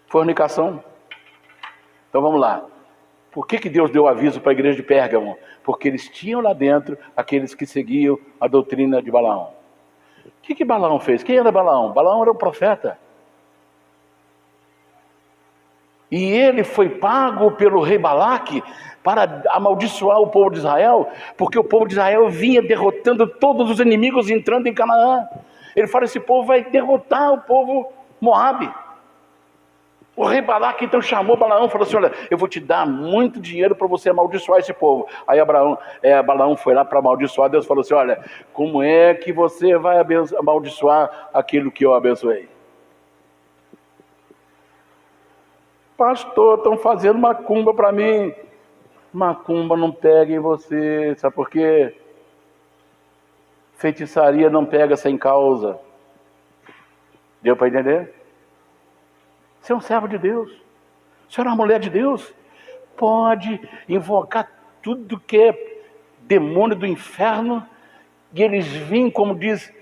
Fornicação. Então vamos lá. Por que Deus deu aviso para a igreja de Pérgamo? Porque eles tinham lá dentro aqueles que seguiam a doutrina de Balaão. O que Balaão fez? Quem era Balaão? Balaão era o profeta. E ele foi pago pelo rei Balaque para amaldiçoar o povo de Israel, porque o povo de Israel vinha derrotando todos os inimigos entrando em Canaã. Ele fala, esse povo vai derrotar o povo Moabe. O rei Balaque então chamou Balaão e falou assim, olha, eu vou te dar muito dinheiro para você amaldiçoar esse povo. Aí Balaão foi lá para amaldiçoar. Deus falou assim, olha, como é que você vai amaldiçoar aquilo que eu abençoei? Pastor, estão fazendo macumba para mim. Macumba não pega em você, sabe por quê? Feitiçaria não pega sem causa. Deu para entender? Você é um servo de Deus. Você é uma mulher de Deus. Pode invocar tudo que é demônio do inferno. E eles vêm, como diz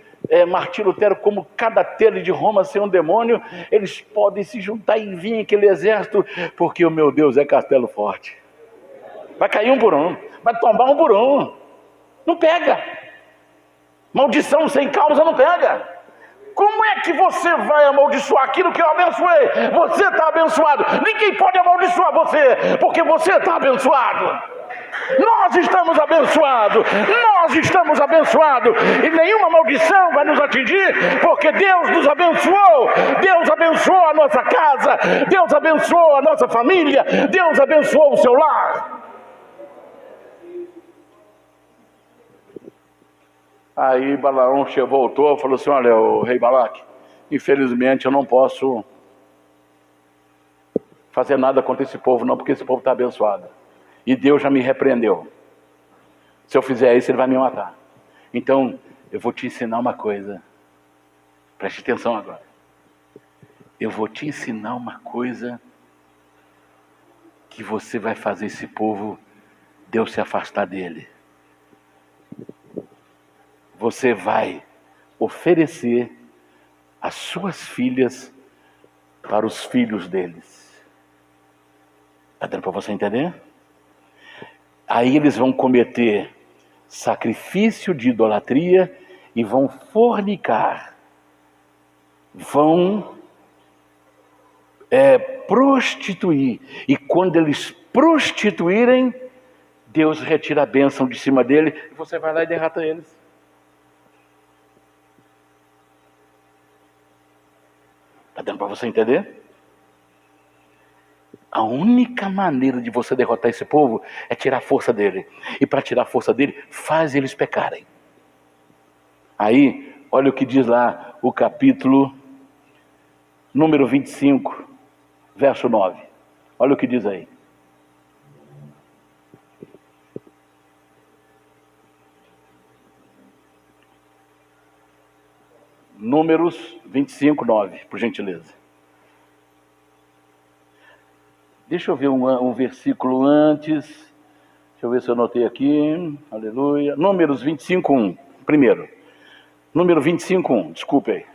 Martim Lutero, como cada telha de Roma ser um demônio. Eles podem se juntar e vir aquele exército. Porque o meu Deus é castelo forte. Vai cair um por um. Vai tombar um por um. Não pega. Maldição sem causa não pega. Como é que você vai amaldiçoar aquilo que eu abençoei? Você está abençoado. Ninguém pode amaldiçoar você, porque você está abençoado. Nós estamos abençoados. Nós estamos abençoados. E nenhuma maldição vai nos atingir, porque Deus nos abençoou. Deus abençoou a nossa casa. Deus abençoou a nossa família. Deus abençoou o seu lar. Aí Balaão voltou e falou assim, olha, o rei Balaque, infelizmente eu não posso fazer nada contra esse povo não, porque esse povo está abençoado. E Deus já me repreendeu. Se eu fizer isso, ele vai me matar. Então, eu vou te ensinar uma coisa. Preste atenção agora. Eu vou te ensinar uma coisa que você vai fazer esse povo, Deus se afastar dele. Você vai oferecer as suas filhas para os filhos deles. Está dando para você entender? Aí eles vão cometer sacrifício de idolatria e vão fornicar. Vão prostituir. E quando eles prostituírem, Deus retira a bênção de cima dele e você vai lá e derrota eles. Está dando para você entender? A única maneira de você derrotar esse povo é tirar a força dele. E para tirar a força dele, faz eles pecarem. Aí, olha o que diz lá o capítulo número 25, verso 9. Olha o que diz aí. Números 25, 9, por gentileza. Deixa eu ver um versículo antes. Deixa eu ver se eu anotei aqui. Aleluia. Números 25, 1. Primeiro. Número 25, 1. Desculpe aí.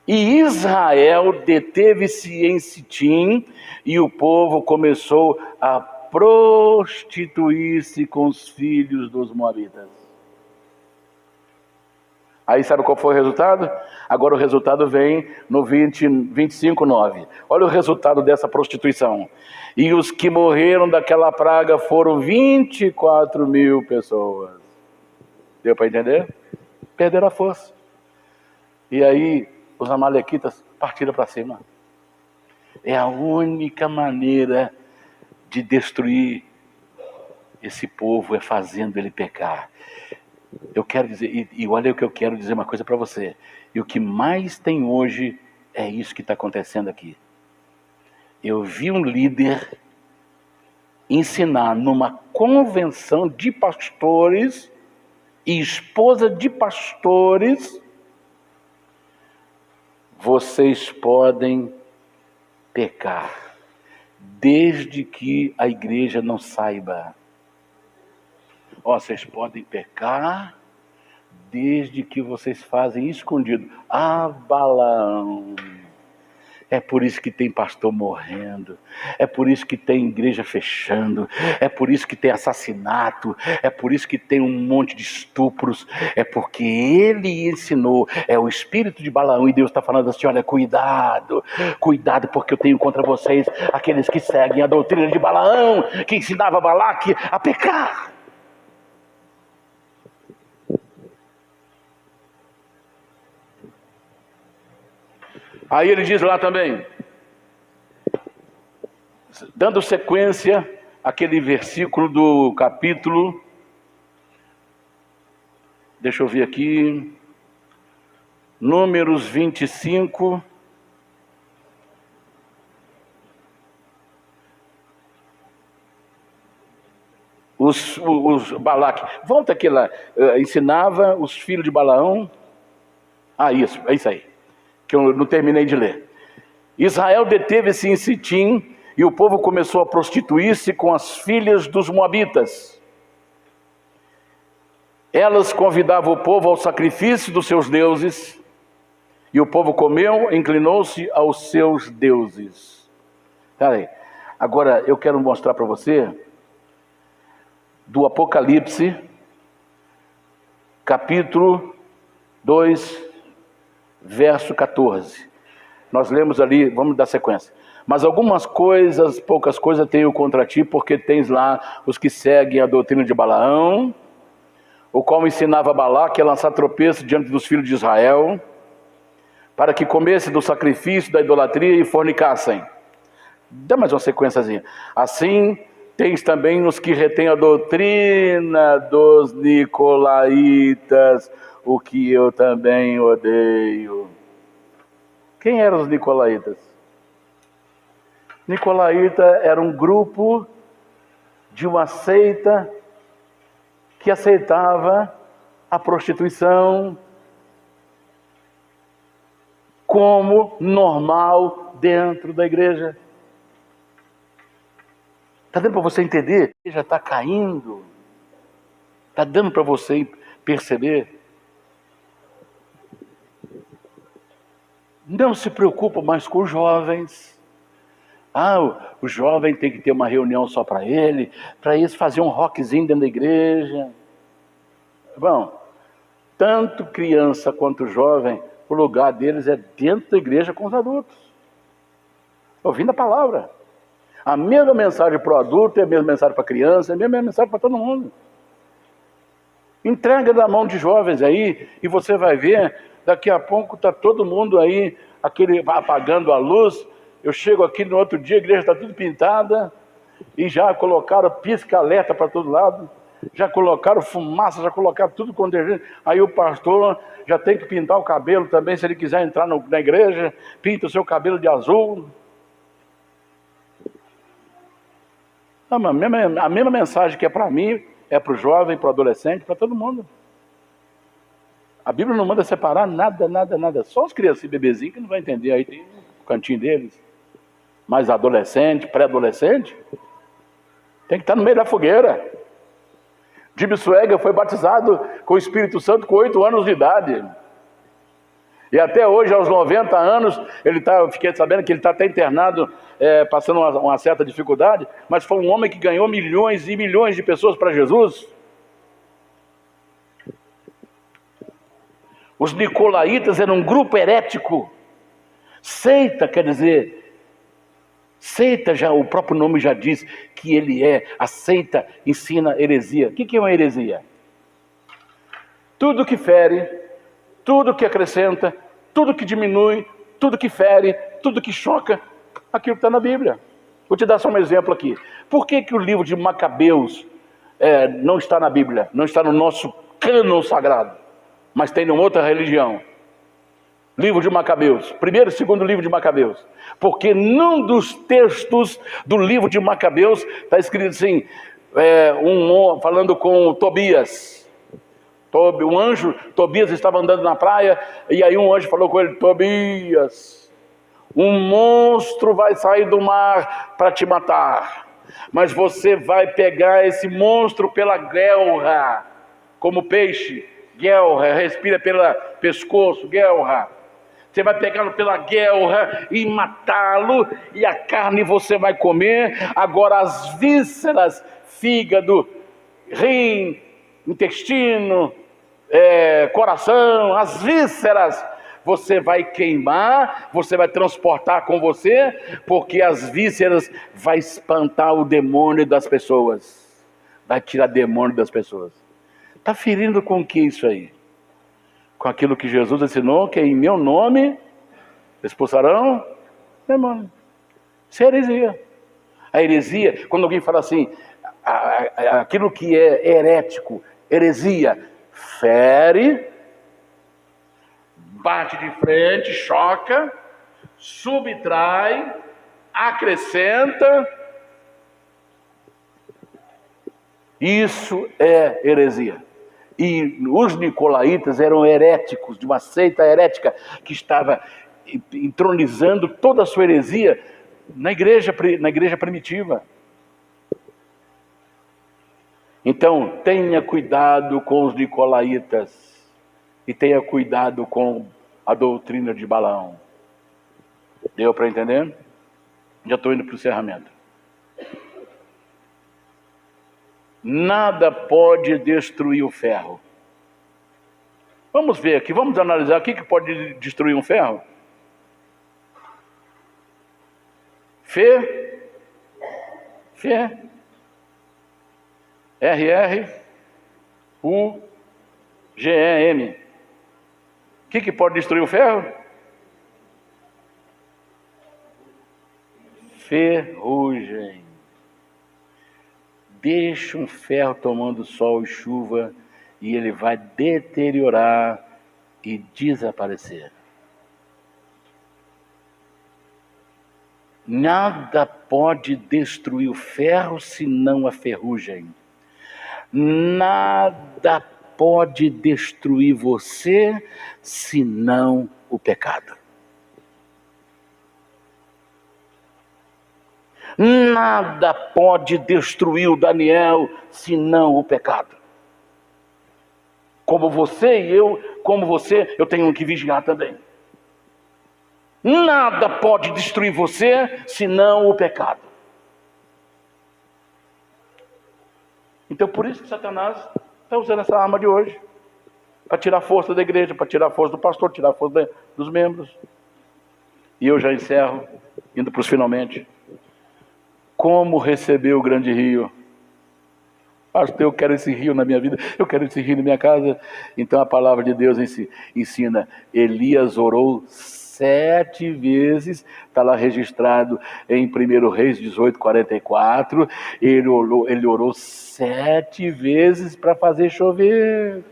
E Israel deteve-se em Sitim, e o povo começou a prostituir-se com os filhos dos moabitas. Aí sabe qual foi o resultado? Agora o resultado vem no 25, 9. Olha o resultado dessa prostituição. E os que morreram daquela praga foram 24 mil pessoas. Deu para entender? Perderam a força. E aí os amalequitas partiram para cima. É a única maneira de destruir esse povo, é fazendo ele pecar. Eu quero dizer, e olha o que eu quero dizer uma coisa para você. E o que mais tem hoje é isso que está acontecendo aqui. Eu vi um líder ensinar numa convenção de pastores e esposa de pastores: vocês podem pecar, desde que a igreja não saiba. Vocês podem pecar, desde que vocês fazem escondido. Balaão. É por isso que tem pastor morrendo, é por isso que tem igreja fechando, é por isso que tem assassinato, é por isso que tem um monte de estupros, é porque ele ensinou, é o espírito de Balaão, e Deus está falando assim: olha, cuidado, porque eu tenho contra vocês aqueles que seguem a doutrina de Balaão, que ensinava Balaque a pecar. Aí ele diz lá também, dando sequência àquele versículo do capítulo, deixa eu ver aqui, Números 25, os Balaque, volta aqui lá, ensinava os filhos de Balaão, isso, é isso aí, que eu não terminei de ler. Israel deteve-se em Sitim, e o povo começou a prostituir-se com as filhas dos moabitas. Elas convidavam o povo ao sacrifício dos seus deuses, e o povo comeu, inclinou-se aos seus deuses. Peraí, agora eu quero mostrar para você do Apocalipse, capítulo 2, verso 14. Nós lemos ali, vamos dar sequência. Mas algumas coisas, poucas coisas tenho contra ti, porque tens lá os que seguem a doutrina de Balaão, o qual ensinava Balaque a lançar tropeço diante dos filhos de Israel, para que comesse do sacrifício da idolatria e fornicassem. Dá mais uma sequenciazinha. Assim tens também os que retêm a doutrina dos nicolaítas, o que eu também odeio. Quem eram os nicolaítas? Nicolaíta era um grupo de uma seita que aceitava a prostituição como normal dentro da igreja. Está dando para você entender? A igreja está caindo. Está dando para você perceber? Não se preocupa mais com os jovens. O jovem tem que ter uma reunião só para eles fazer um rockzinho dentro da igreja. Bom, tanto criança quanto jovem, o lugar deles é dentro da igreja com os adultos, ouvindo a palavra. A mesma mensagem para o adulto é a mesma mensagem para a criança, é a mesma mensagem para todo mundo. Entrega na mão de jovens aí, e você vai ver, daqui a pouco está todo mundo aí, apagando a luz. Eu chego aqui no outro dia, a igreja está tudo pintada, e já colocaram pisca-alerta para todo lado, já colocaram fumaça, já colocaram tudo quanto é gente. Aí o pastor já tem que pintar o cabelo também, se ele quiser entrar na igreja, pinta o seu cabelo de azul. A mesma mensagem que é para mim, é para o jovem, para o adolescente, para todo mundo. A Bíblia não manda separar nada. Só os crianças e bebezinhos que não vão entender, aí tem o cantinho deles. Mas adolescente, pré-adolescente, tem que estar no meio da fogueira. Jimmy Swaggart foi batizado com o Espírito Santo com 8 anos de idade. E até hoje, aos 90 anos, eu fiquei sabendo que ele está até internado, passando uma certa dificuldade, mas foi um homem que ganhou milhões e milhões de pessoas para Jesus. Os nicolaítas eram um grupo herético. Seita, quer dizer, seita, já o próprio nome já diz que a seita ensina heresia. O que é uma heresia? Tudo que fere, tudo que acrescenta, tudo que diminui, tudo que fere, tudo que choca, aquilo que está na Bíblia. Vou te dar só um exemplo aqui. Por que o livro de Macabeus não está na Bíblia, não está no nosso cânon sagrado, mas tem em outra religião? livro de Macabeus, primeiro e segundo livro de Macabeus, porque num dos textos do livro de Macabeus está escrito assim, falando com Tobias. Um anjo, Tobias estava andando na praia, e aí um anjo falou com ele: Tobias, um monstro vai sair do mar para te matar, mas você vai pegar esse monstro pela guelra, como peixe, guelra, respira pelo pescoço, guelra. Você vai pegá-lo pela guelra e matá-lo, e a carne você vai comer. Agora as vísceras, fígado, rim, intestino, coração, as vísceras, você vai queimar, você vai transportar com você, porque as vísceras vai espantar o demônio das pessoas, vai tirar demônio das pessoas. Está ferindo com o que isso aí? Com aquilo que Jesus ensinou, que em meu nome expulsarão demônio. Isso é heresia. A heresia, quando alguém fala assim, aquilo que é herético, heresia, fere, bate de frente, choca, subtrai, acrescenta. Isso é heresia. E os nicolaítas eram heréticos, de uma seita herética que estava entronizando toda a sua heresia na igreja primitiva. Então, tenha cuidado com os nicolaítas e tenha cuidado com a doutrina de Balaão. Deu para entender? Já estou indo para o encerramento. Nada pode destruir o ferro. Vamos ver aqui, vamos analisar o que pode destruir um ferro. Fé. RRUGEM. O que pode destruir o ferro? Ferrugem. Deixa um ferro tomando sol e chuva e ele vai deteriorar e desaparecer. Nada pode destruir o ferro senão a ferrugem. Nada pode destruir você senão o pecado. Nada pode destruir o Daniel senão o pecado. Como você e eu, eu tenho que vigiar também. Nada pode destruir você senão o pecado. Então por isso que Satanás está usando essa arma de hoje, para tirar a força da igreja, para tirar a força do pastor, tirar a força dos membros. E eu já encerro, indo para os finalmente. Como receber o grande rio? Pastor, eu quero esse rio na minha vida, eu quero esse rio na minha casa. Então a palavra de Deus ensina, Elias orou 7 vezes, está lá registrado em 1 Reis 18:44, ele orou 7 vezes para fazer chover.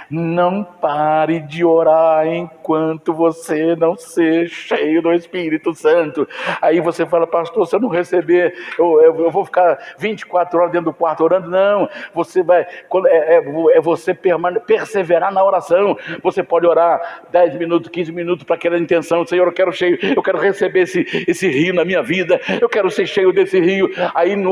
Não pare de orar enquanto você não ser cheio do Espírito Santo. Aí você fala, pastor, se eu não receber, eu vou ficar 24 horas dentro do quarto orando. Não, você vai, você perseverar na oração. Você pode orar 10 minutos, 15 minutos para aquela intenção. Senhor, eu quero cheio, eu quero receber esse rio na minha vida, eu quero ser cheio desse rio. Aí na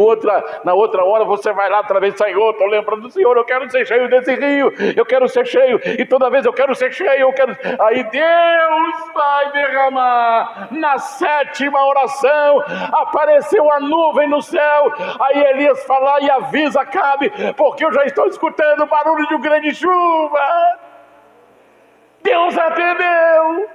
outra hora você vai lá outra vez, Senhor, estou lembrando do Senhor, eu quero ser cheio desse rio, eu quero ser cheio, e toda vez eu quero ser cheio, aí Deus vai derramar. Na 7ª oração apareceu a nuvem no céu, aí Elias fala e avisa Acabe, porque eu já estou escutando o barulho de uma grande chuva. Deus atendeu.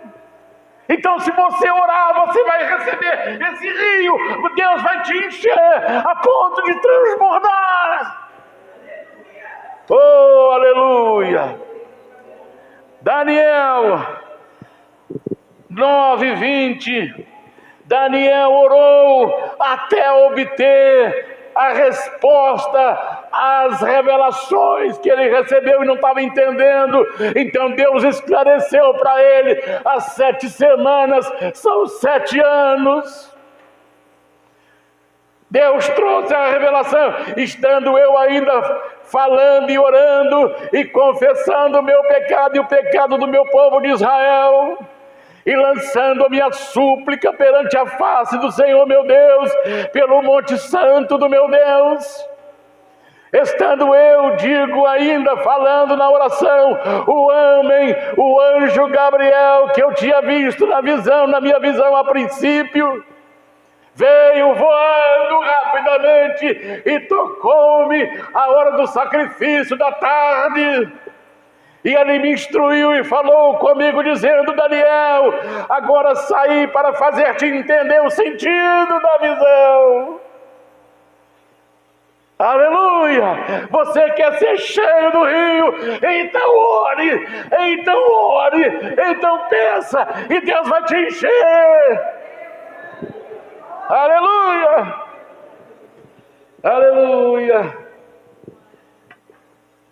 Então se você orar, você vai receber esse rio, Deus vai te encher a ponto de transbordar. Oh, aleluia! Daniel 9:20. Daniel orou até obter a resposta as revelações que ele recebeu e não estava entendendo. Então Deus esclareceu para ele: as 7 semanas são 7 anos. Deus trouxe a revelação, estando eu ainda falando e orando e confessando o meu pecado e o pecado do meu povo de Israel, e lançando a minha súplica perante a face do Senhor meu Deus, pelo monte santo do meu Deus. Estando eu, digo ainda, falando na oração, o anjo Gabriel, que eu tinha visto na minha visão a princípio, veio voando rapidamente e tocou-me a hora do sacrifício da tarde. E ele me instruiu e falou comigo, dizendo: Daniel, agora saí para fazer-te entender o sentido da visão. Aleluia! Você quer ser cheio do rio? Então ore, então peça, e Deus vai te encher. Aleluia! Aleluia!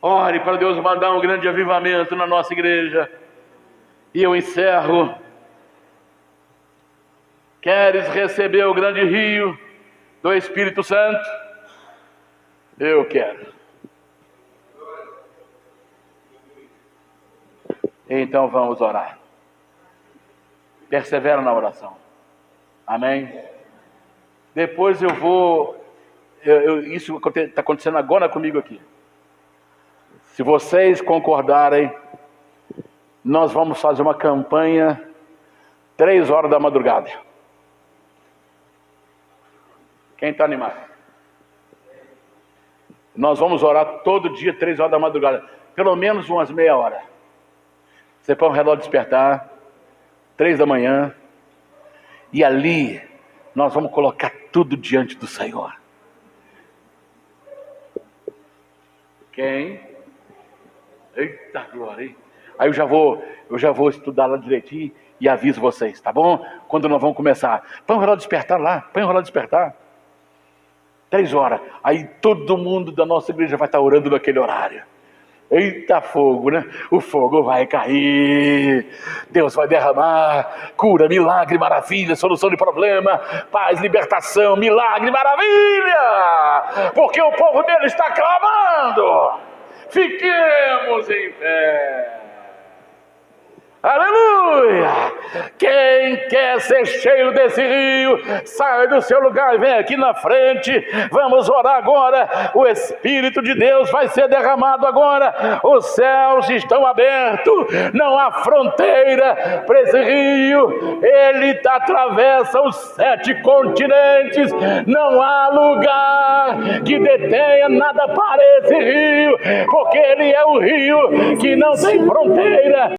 Ore para Deus mandar um grande avivamento na nossa igreja. E eu encerro. Queres receber o grande rio do Espírito Santo? Eu quero. Então vamos orar. Persevera na oração. Amém? Depois eu vou... isso está acontecendo agora comigo aqui. Se vocês concordarem, nós vamos fazer uma campanha 3 horas da madrugada. Quem está animado? Nós vamos orar todo dia 3 horas da madrugada, pelo menos umas meia hora. Você põe o relógio despertar 3 da manhã, e ali nós vamos colocar tudo diante do Senhor. Quem? Eita glória, hein? Aí eu já vou estudar lá direitinho e aviso vocês, tá bom? Quando nós vamos começar. Põe o relógio despertar lá, põe o relógio despertar. 3 horas. Aí todo mundo da nossa igreja vai estar orando naquele horário. Eita fogo, né? O fogo vai cair. Deus vai derramar cura, milagre, maravilha, solução de problema, paz, libertação, milagre, maravilha. Porque o povo dele está clamando. Fiquemos em pé. Aleluia! Quem quer ser cheio desse rio, sai do seu lugar e vem aqui na frente. Vamos orar agora. O Espírito de Deus vai ser derramado agora. Os céus estão abertos, não há fronteira para esse rio. Ele atravessa os 7 continentes. Não há lugar que detenha nada para esse rio, porque ele é o rio que não tem fronteira.